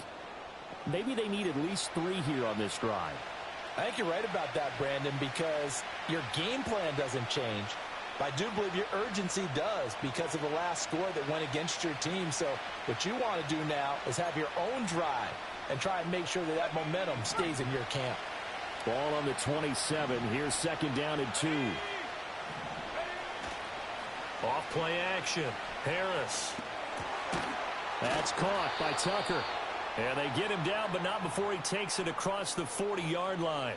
maybe they need at least 3 here on this drive. I think you're right about that, Brandon, because your game plan doesn't change. But I do believe your urgency does because of the last score that went against your team. So what you want to do now is have your own drive and try and make sure that that momentum stays in your camp. Ball on the 27. Here's second down and 2. Off play action. Harris. That's caught by Tucker. And they get him down, but not before he takes it across the 40-yard line.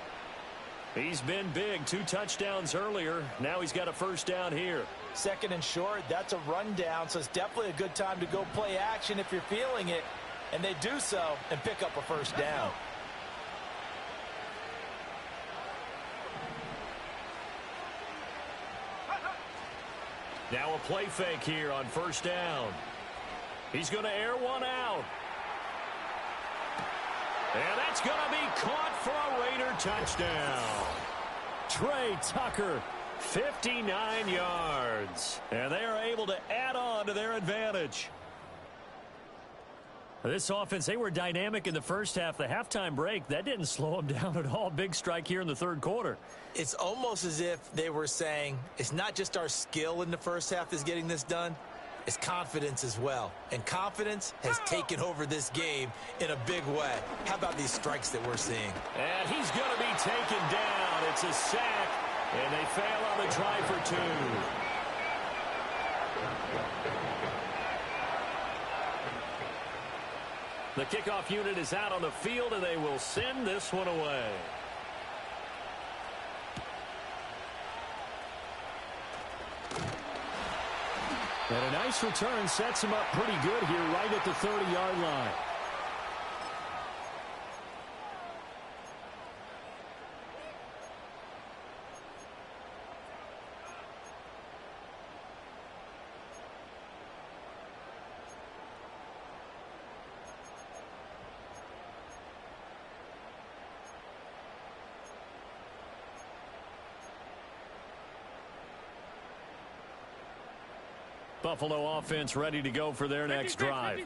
He's been big. 2 touchdowns earlier. Now he's got a first down here. Second and short, that's a rundown, so it's definitely a good time to go play action if you're feeling it. And they do so and pick up a first down. Now a play fake here on first down. He's going to air one out. And that's going to be caught for a Raider touchdown. Trey Tucker, 59 yards. And they are able to add on to their advantage. This offense, they were dynamic in the first half. The halftime break, that didn't slow them down at all. Big strike here in the third quarter. It's almost as if they were saying, it's not just our skill in the first half that's getting this done. It's confidence as well. And confidence has taken over this game in a big way. How about these strikes that we're seeing? And he's going to be taken down. It's a sack, and they fail on the try for 2. The kickoff unit is out on the field, and they will send this one away. And a nice return sets him up pretty good here right at the 30-yard line. Buffalo offense ready to go for their next drive.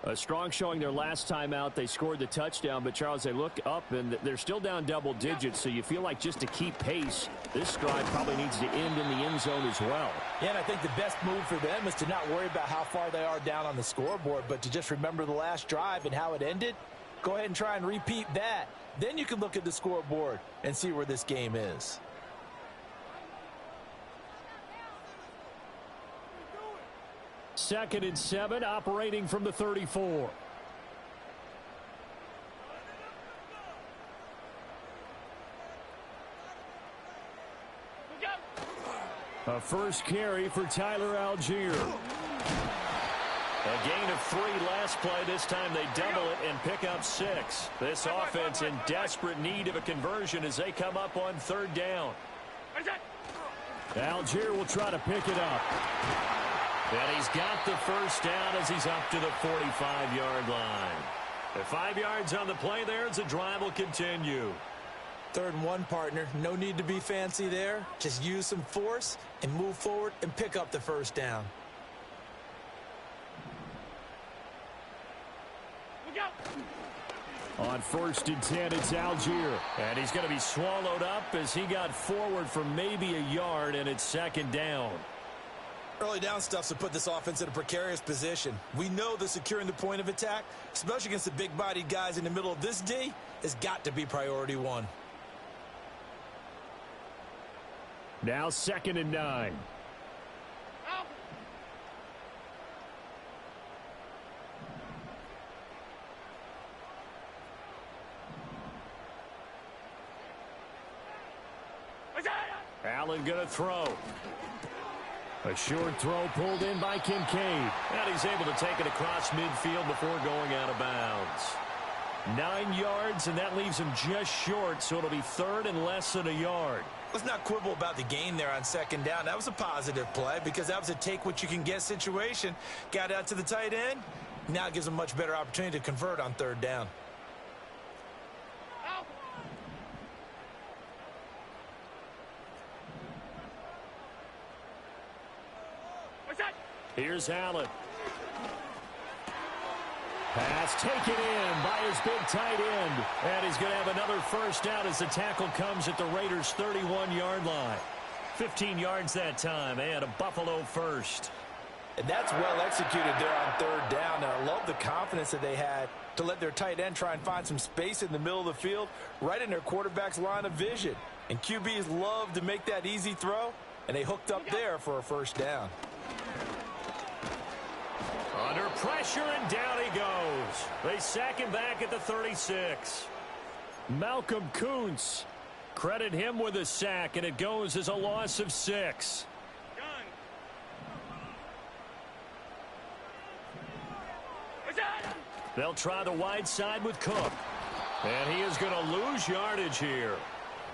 A strong showing their last time out. They scored the touchdown, but Charles, they look up and they're still down double digits, so you feel like just to keep pace, this drive probably needs to end in the end zone as well. Yeah, and I think the best move for them is to not worry about how far they are down on the scoreboard, but to just remember the last drive and how it ended. Go ahead and try and repeat that. Then you can look at the scoreboard and see where this game is. Second and 7, operating from the 34. A first carry for Tyler Algier. A gain of 3 last play. This time they double it and pick up 6. This offense in desperate need of a conversion as they come up on third down. Algier will try to pick it up. And he's got the first down as he's up to the 45-yard line. At 5 yards on the play there as the drive will continue. 3rd and 1, partner. No need to be fancy there. Just use some force and move forward and pick up the first down. On 1st and 10, it's Algier. And he's going to be swallowed up as he got forward for maybe a yard, and it's 2nd down. Early down stuff's to put this offense in a precarious position. We know that securing the point of attack, especially against the big-bodied guys in the middle of this D, has got to be priority 1. Now 2nd and 9. Allen going to throw. A short throw pulled in by Kincaid. And he's able to take it across midfield before going out of bounds. 9 yards, and that leaves him just short, so it'll be third and less than a yard. Let's not quibble about the gain there on second down. That was a positive play because that was a take-what-you-can-get situation. Got out to the tight end. Now it gives him a much better opportunity to convert on third down. Here's Allen. Pass taken in by his big tight end. And he's going to have another first down as the tackle comes at the Raiders' 31-yard line. 15 yards that time, and a Buffalo first. And that's well executed there on third down. And I love the confidence that they had to let their tight end try and find some space in the middle of the field, right in their quarterback's line of vision. And QBs love to make that easy throw, and they hooked up there for a first down. Under pressure, and down he goes. They sack him back at the 36. Malcolm Kuntz. Credit him with a sack, and it goes as a loss of 6. They'll try the wide side with Cook. And he is going to lose yardage here.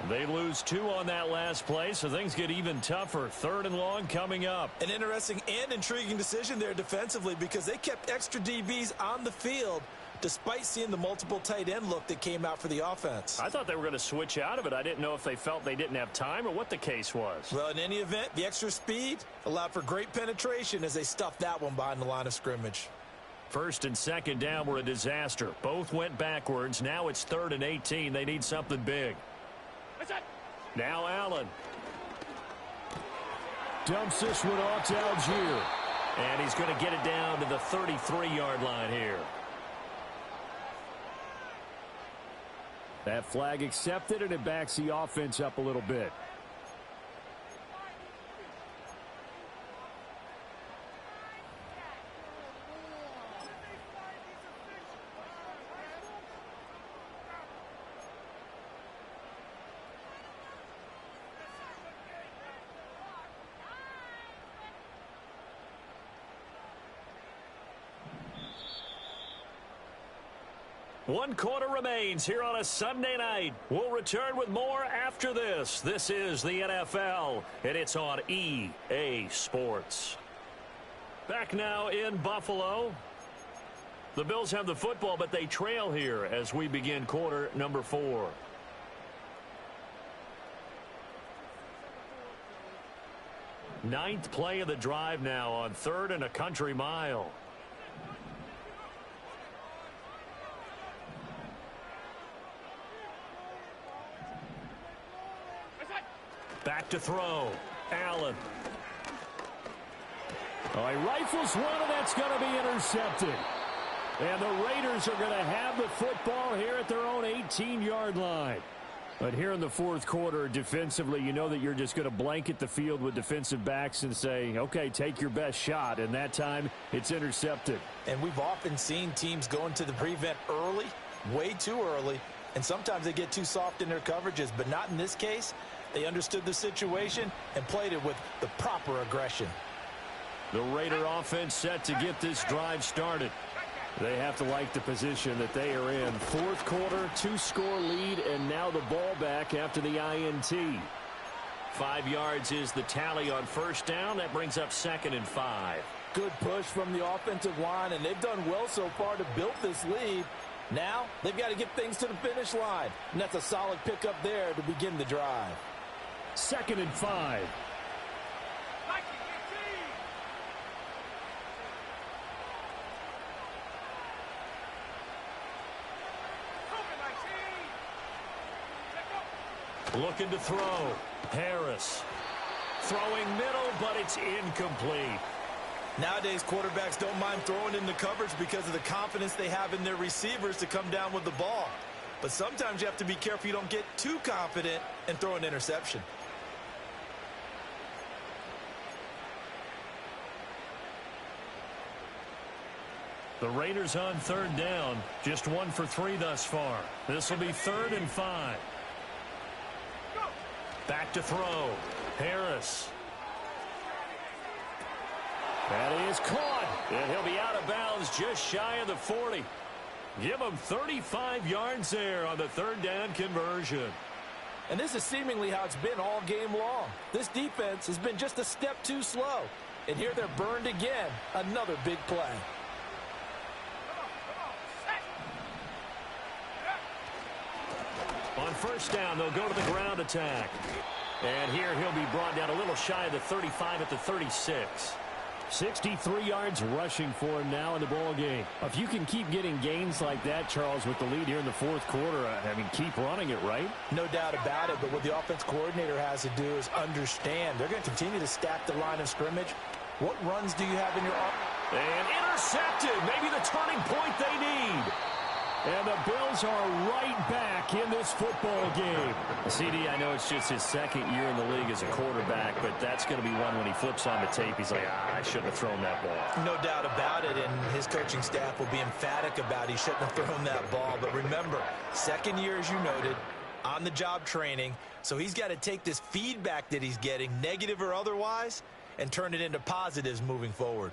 They lose 2 on that last play, so things get even tougher. Third and long coming up. An interesting and intriguing decision there defensively because they kept extra DBs on the field despite seeing the multiple tight end look that came out for the offense. I thought they were going to switch out of it. I didn't know if they felt they didn't have time or what the case was. Well, in any event, the extra speed allowed for great penetration as they stuffed that one behind the line of scrimmage. First and second down were a disaster. Both went backwards. Now it's 3rd and 18. They need something big. Now Allen. Dumps this one off to Algier. And he's going to get it down to the 33-yard line here. That flag accepted, and it backs the offense up a little bit. One quarter remains here on a Sunday night. We'll return with more after this. This is the NFL, and it's on EA Sports. Back now in Buffalo. The Bills have the football, but they trail here as we begin quarter number 4. Ninth play of the drive now on 3rd and a country mile. Back to throw. Allen. Oh, he rifles one, and that's going to be intercepted. And the Raiders are going to have the football here at their own 18-yard line. But here in the fourth quarter, defensively, you know that you're just going to blanket the field with defensive backs and say, okay, take your best shot. And that time, it's intercepted. And we've often seen teams go into the prevent early, way too early, and sometimes they get too soft in their coverages, but not in this case. They understood the situation and played it with the proper aggression. The Raider offense set to get this drive started. They have to like the position that they are in. Fourth quarter, 2-score lead, and now the ball back after the INT. 5 yards is the tally on first down. That brings up 2nd and 5. Good push from the offensive line, and they've done well so far to build this lead. Now they've got to get things to the finish line, and that's a solid pickup there to begin the drive. 2nd and 5. Looking to throw. Harris. Throwing middle, but it's incomplete. Nowadays, quarterbacks don't mind throwing in the coverage because of the confidence they have in their receivers to come down with the ball. But sometimes you have to be careful you don't get too confident and throw an interception. The Raiders on 3rd down. Just 1 for 3 thus far. This will be 3rd and 5. Back to throw. Harris. That is caught. And he'll be out of bounds just shy of the 40. Give him 35 yards there on the third down conversion. And this is seemingly how it's been all game long. This defense has been just a step too slow. And here they're burned again. Another big play. On first down, they'll go to the ground attack. And here he'll be brought down a little shy of the 35 at the 36. 63 yards rushing for him now in the ball game. If you can keep getting gains like that, Charles, with the lead here in the fourth quarter, I mean, keep running it, right? No doubt about it, but what the offense coordinator has to do is understand. They're going to continue to stack the line of scrimmage. What runs do you have in your offense? And intercepted. Maybe the turning point they need. And the Bills are right back in this football game. CD, I know it's just his second year in the league as a quarterback, but that's going to be one when he flips on the tape. He's like, I shouldn't have thrown that ball. No doubt about it, and his coaching staff will be emphatic about he shouldn't have thrown that ball. But remember, second year, as you noted, on-the-job training, so he's got to take this feedback that he's getting, negative or otherwise, and turn it into positives moving forward.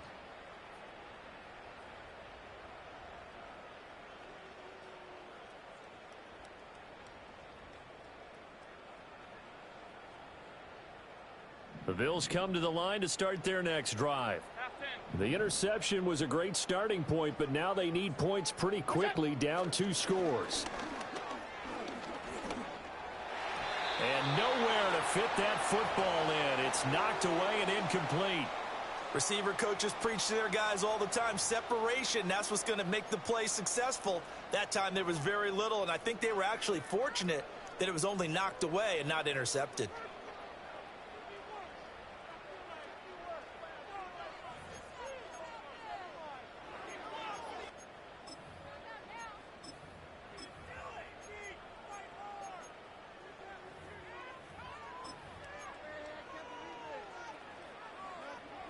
The Bills come to the line to start their next drive. The interception was a great starting point, but now they need points pretty quickly, down 2 scores. And nowhere to fit that football in. It's knocked away and incomplete. Receiver coaches preach to their guys all the time. Separation, that's what's going to make the play successful. That time there was very little, and I think they were actually fortunate that it was only knocked away and not intercepted.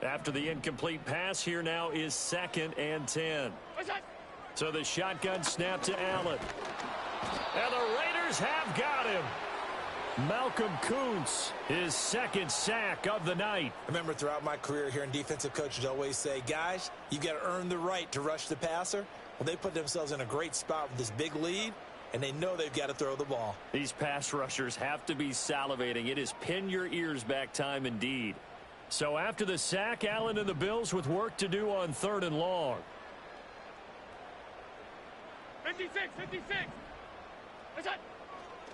After the incomplete pass, here now is 2nd and 10. So the shotgun snap to Allen. And the Raiders have got him. Malcolm Kuntz, his 2nd sack of the night. I remember throughout my career here in defensive coaches always say, guys, you got to earn the right to rush the passer. Well, they put themselves in a great spot with this big lead, and they know they've got to throw the ball. These pass rushers have to be salivating. It is pin your ears back time indeed. So after the sack, Allen and the Bills with work to do on 3rd and long. 56, 56.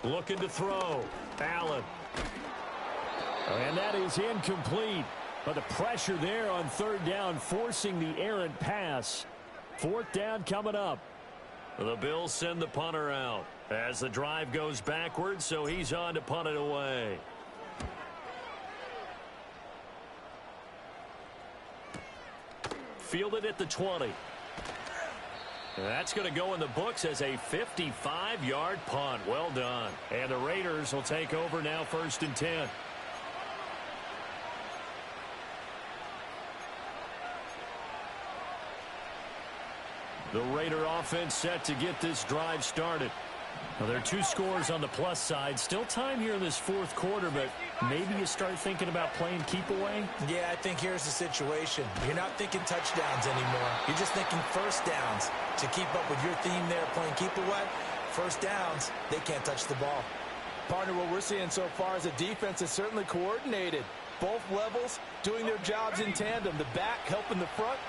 Looking to throw. Allen. And that is incomplete. But the pressure there on 3rd down, forcing the errant pass. 4th down coming up. The Bills send the punter out as the drive goes backwards, so he's on to punt it away. Fielded at the 20. That's going to go in the books as a 55-yard punt. Well done. And the Raiders will take over now 1st and 10. The Raider offense set to get this drive started. Well, there are 2 scores on the plus side. Still time here in this 4th quarter, but maybe you start thinking about playing keep away? Yeah, I think here's the situation. You're not thinking touchdowns anymore. You're just thinking first downs. To keep up with your theme there, playing keep away, first downs, they can't touch the ball. Partner, what we're seeing so far is a defense is certainly coordinated. Both levels doing their jobs in tandem. The back helping the front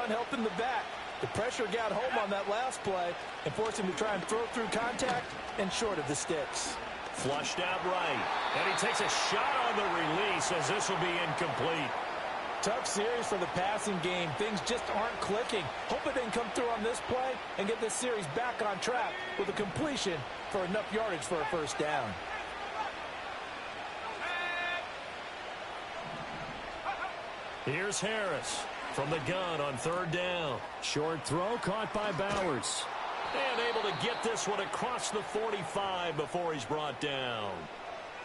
helping the back. The pressure got home on that last play and forced him to try and throw through contact and short of the sticks. Flushed out right. And he takes a shot on the release as this will be incomplete. Tough series for the passing game. Things just aren't clicking. Hope they can come through on this play and get this series back on track with a completion for enough yardage for a first down. Here's Harris from the gun on 3rd down. Short throw caught by Bowers. And able to get this one across the 45 before he's brought down.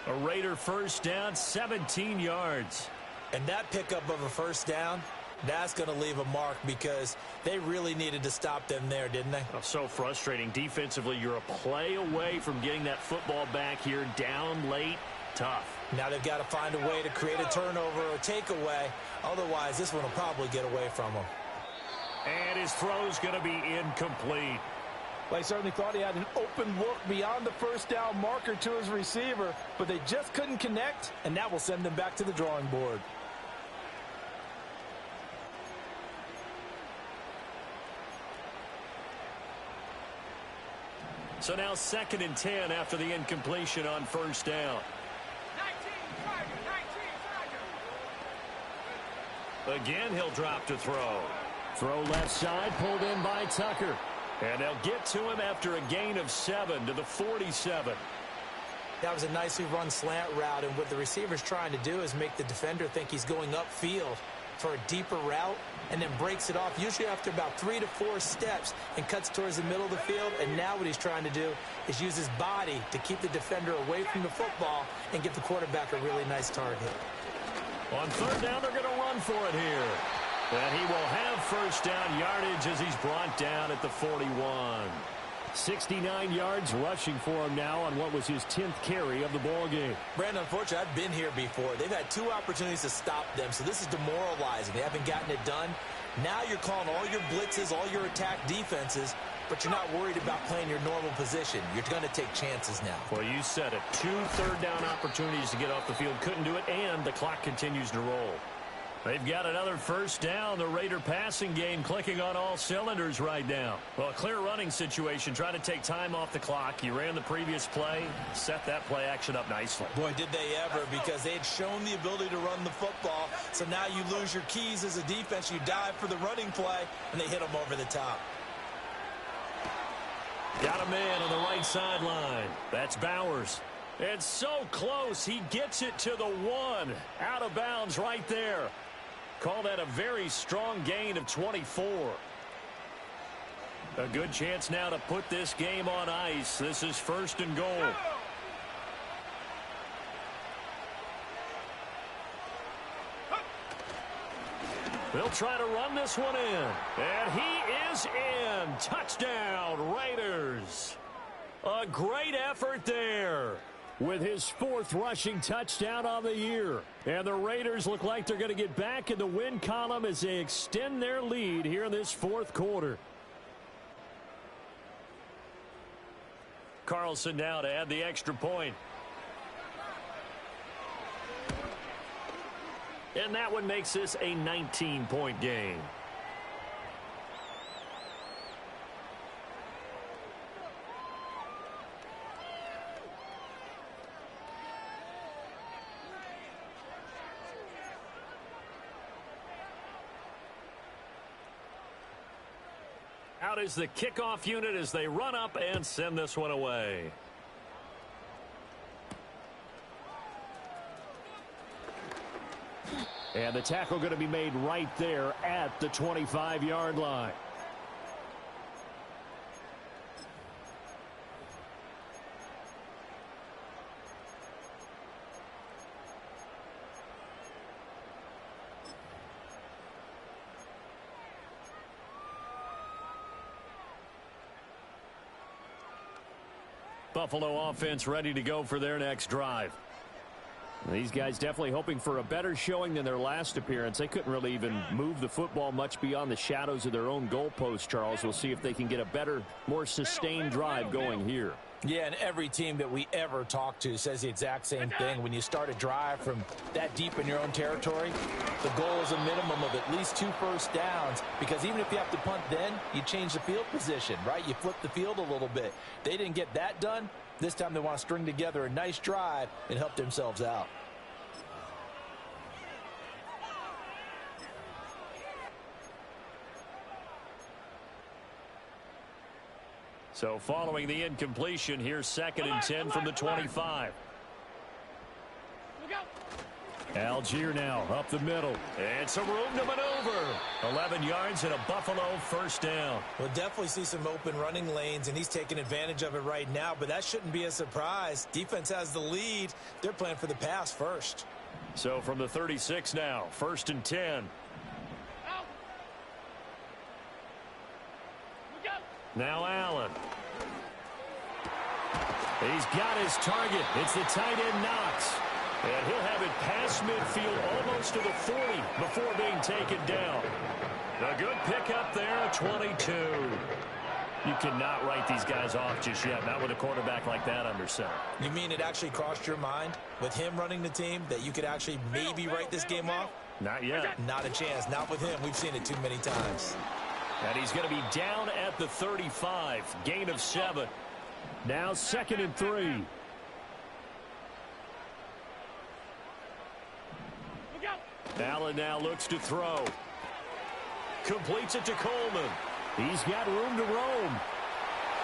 A Raider first down, 17 yards. And that pickup of a first down, that's going to leave a mark because they really needed to stop them there, didn't they? Oh, so frustrating. Defensively, you're a play away from getting that football back here down late. Tough. Now they've got to find a way to create a turnover or a takeaway. Otherwise, this one will probably get away from him. And his throw's going to be incomplete. Well, he certainly thought he had an open look beyond the first down marker to his receiver, but they just couldn't connect, and that will send them back to the drawing board. So now 2nd and 10 after the incompletion on first down. 19, Again, he'll drop to throw. Throw left side, pulled in by Tucker. And they'll get to him after a gain of 7 to the 47. That was a nicely run slant route, and what the receiver's trying to do is make the defender think he's going upfield for a deeper route, and then breaks it off, usually after about 3 to 4 steps, and cuts towards the middle of the field. And now what he's trying to do is use his body to keep the defender away from the football and give the quarterback a really nice target. On 3rd down, they're going to run for it here. And he will have first down yardage as he's brought down at the 41. 69 yards rushing for him now on what was his 10th carry of the ball game. Brandon, unfortunately, I've been here before. They've had 2 opportunities to stop them, so this is demoralizing. They haven't gotten it done. Now you're calling all your blitzes, all your attack defenses, but you're not worried about playing your normal position. You're going to take chances now. Well, you said it. 2 third-down opportunities to get off the field. Couldn't do it, and the clock continues to roll. They've got another first down. The Raider passing game clicking on all cylinders right now. Well, a clear running situation, trying to take time off the clock. He ran the previous play, set that play action up nicely. Boy, did they ever, because they had shown the ability to run the football. So now you lose your keys as a defense. You dive for the running play, and they hit them over the top. Got a man on the right sideline. That's Bowers. It's so close. He gets it to the 1. Out of bounds right there. Call that a very strong gain of 24. A good chance now to put this game on ice. This is 1st and goal. They'll try to run this one in. And he is in. Touchdown, Raiders. A great effort there with his 4th rushing touchdown on the year. And the Raiders look like they're going to get back in the win column as they extend their lead here in this 4th quarter. Carlson now to add the extra point. And that one makes this a 19-point game. Out is the kickoff unit as they run up and send this one away. And the tackle going to be made right there at the 25-yard line. Buffalo offense ready to go for their next drive. These guys definitely hoping for a better showing than their last appearance. They couldn't really even move the football much beyond the shadows of their own goalpost, Charles. We'll see if they can get a better, more sustained drive going here. Yeah, and every team that we ever talk to says the exact same thing. When you start a drive from that deep in your own territory, the goal is a minimum of at least 2 first downs, because even if you have to punt then, you change the field position, right? You flip the field a little bit. They didn't get that done. This time they want to string together a nice drive and help themselves out. So following the incompletion, here's 2nd and 10 from the 25. Algier now up the middle. And some room to maneuver. 11 yards and a Buffalo first down. We'll definitely see some open running lanes, and he's taking advantage of it right now, but that shouldn't be a surprise. Defense has the lead. They're playing for the pass first. So from the 36 now, 1st and 10. Now Allen. He's got his target. It's the tight end Knox. And he'll have it past midfield almost to the 40 before being taken down. A good pickup there, 22. You cannot write these guys off just yet, not with a quarterback like that under center. You mean it actually crossed your mind with him running the team that you could actually maybe write this game off? Not yet. Not a chance. Not with him. We've seen it too many times. And he's going to be down at the 35. Gain of 7. Now 2nd and 3. Allen now looks to throw. Completes it to Coleman. He's got room to roam.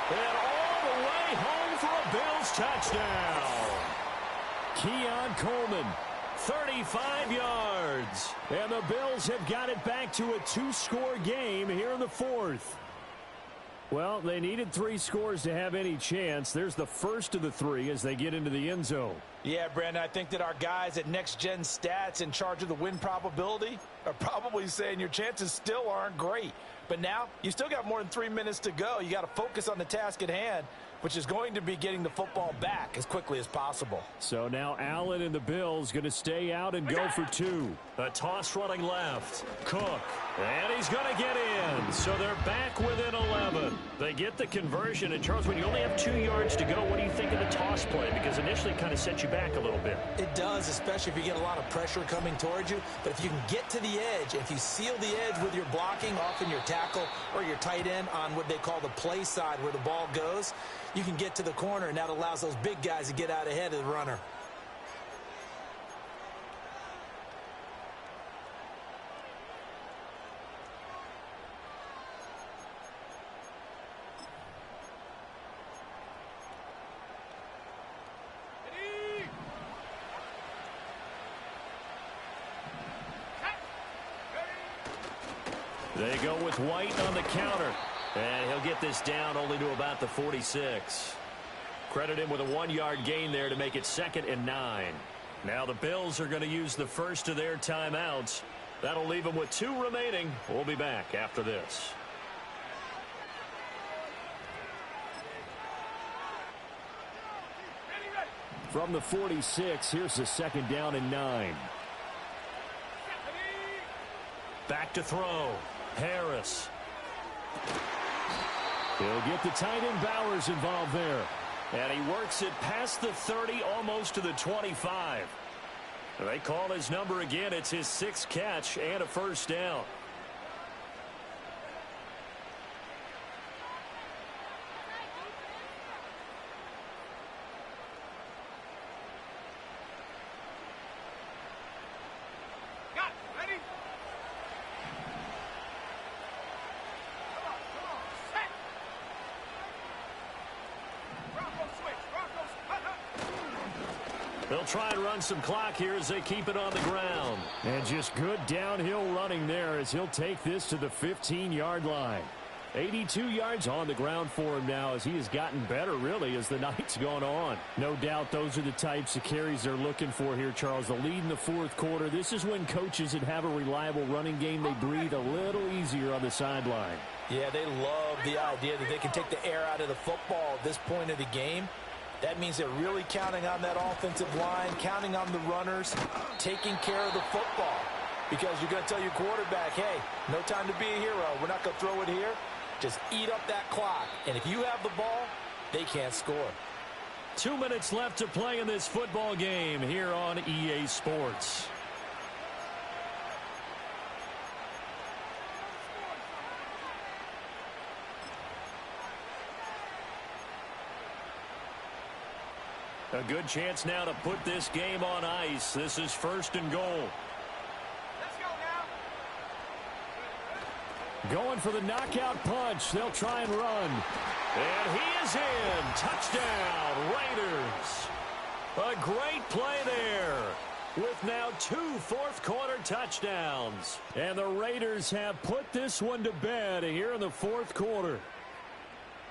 And all the way home for a Bills touchdown. Keon Coleman, 35 yards. And the Bills have got it back to a 2-score game here in the 4th. Well, they needed 3 scores to have any chance. There's the first of the 3 as they get into the end zone. Yeah, Brandon, I think that our guys at Next Gen Stats in charge of the win probability are probably saying your chances still aren't great. But now you still got more than 3 minutes to go. You got to focus on the task at hand, which is going to be getting the football back as quickly as possible. So now Allen and the Bills going to stay out and go for 2. A toss running left. Cook. And he's going to get in. So they're back within 11. They get the conversion. And, Charles, when you only have 2 yards to go, what do you think of the toss play? Because initially it kind of sets you back a little bit. It does, especially if you get a lot of pressure coming towards you. But if you can get to the edge, if you seal the edge with your blocking, often your tackle or your tight end on what they call the play side where the ball goes, you can get to the corner, and that allows those big guys to get out ahead of the runner. They go with White on the counter. And he'll get this down only to about the 46. Credit him with a 1-yard gain there to make it 2nd and 9. Now the Bills are going to use the first of their timeouts. That'll leave them with 2 remaining. We'll be back after this. From the 46, here's the 2nd down and 9. Back to throw. Harris. He'll get the tight end Bowers involved there. And he works it past the 30, almost to the 25. They call his number again. It's his 6th catch and a first down. They'll try and run some clock here as they keep it on the ground. And just good downhill running there as he'll take this to the 15-yard line. 82 yards on the ground for him now as he has gotten better, really, as the night's gone on. No doubt those are the types of carries they're looking for here, Charles. The lead in the 4th quarter. This is when coaches that have a reliable running game, they breathe a little easier on the sideline. Yeah, they love the idea that they can take the air out of the football at this point of the game. That means they're really counting on that offensive line, counting on the runners, taking care of the football. Because you're going to tell your quarterback, hey, no time to be a hero. We're not going to throw it here. Just eat up that clock. And if you have the ball, they can't score. 2 minutes left to play in this football game here on EA Sports. A good chance now to put this game on ice. This is 1st and goal. Let's go now. Going for the knockout punch. They'll try and run. And he is in. Touchdown, Raiders. A great play there with now 2 fourth-quarter touchdowns. And the Raiders have put this one to bed here in the 4th quarter.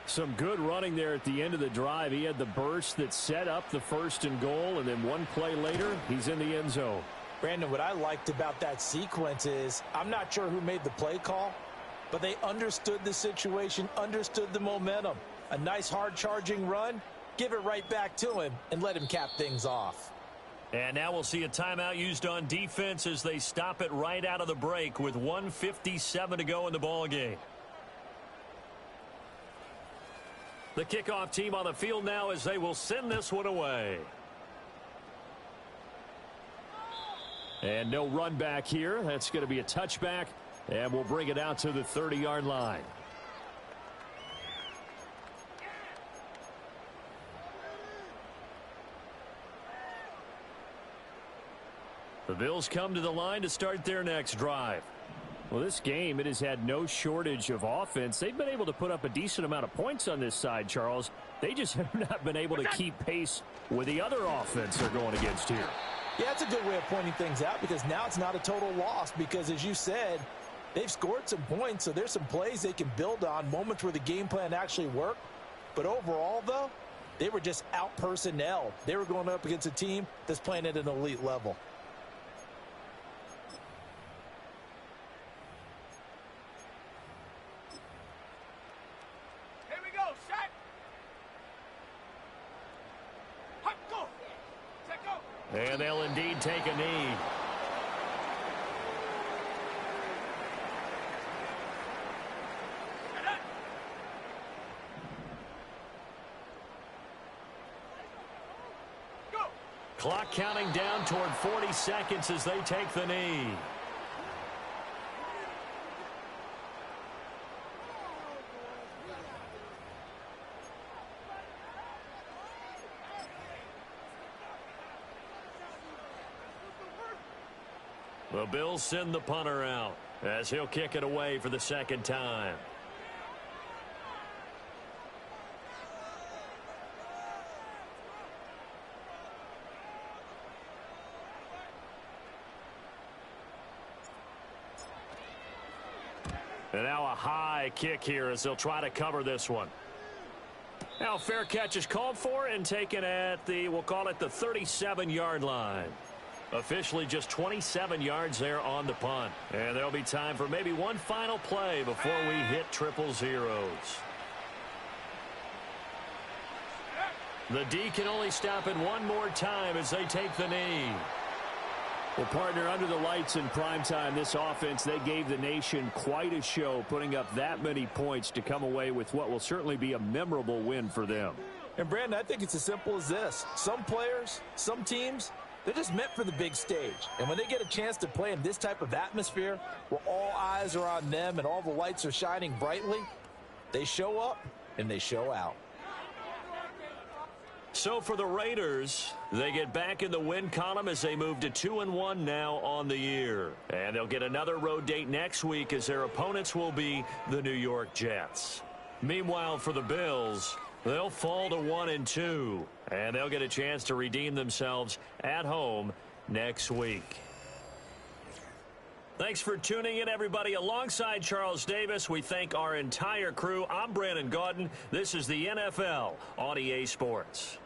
Some good running there at the end of the drive. He had the burst that set up the 1st and goal, and then one play later, he's in the end zone. Brandon, what I liked about that sequence is I'm not sure who made the play call, but they understood the situation, understood the momentum. A nice hard-charging run give it right back to him and let him cap things off. And now we'll see a timeout used on defense as they stop it right out of the break with 1:57 to go in the ball game. The kickoff team on the field now as they will send this one away. And no run back here. That's going to be a touchback, and we'll bring it out to the 30-yard line. The Bills come to the line to start their next drive. Well, this game, it has had no shortage of offense. They've been able to put up a decent amount of points on this side, Charles. They just have not been able to keep pace with the other offense they're going against here. Yeah, that's a good way of pointing things out because now it's not a total loss because, as you said, they've scored some points, so there's some plays they can build on, moments where the game plan actually worked. But overall, though, they were just out-personnel. They were going up against a team that's playing at an elite level. And they'll indeed take a knee. Clock counting down toward 40 seconds as they take the knee. The Bills send the punter out as he'll kick it away for the second time. And now a high kick here as they'll try to cover this one. Now fair catch is called for and taken at the, we'll call it the 37-yard line. Officially just 27 yards there on the punt. And there'll be time for maybe one final play before we hit triple zeros. The D can only stop it one more time as they take the knee. Well, partner, under the lights in primetime, this offense, they gave the nation quite a show, putting up that many points to come away with what will certainly be a memorable win for them. And, Brandon, I think it's as simple as this. Some players, some teams, they're just meant for the big stage. And when they get a chance to play in this type of atmosphere where all eyes are on them and all the lights are shining brightly, they show up and they show out. So for the Raiders, they get back in the win column as they move to 2-1 now on the year. And they'll get another road date next week as their opponents will be the New York Jets. Meanwhile, for the Bills, they'll fall to 1-2, and they'll get a chance to redeem themselves at home next week. Thanks for tuning in, everybody. Alongside Charles Davis, we thank our entire crew. I'm Brandon Gaudin. This is the NFL on EA Sports.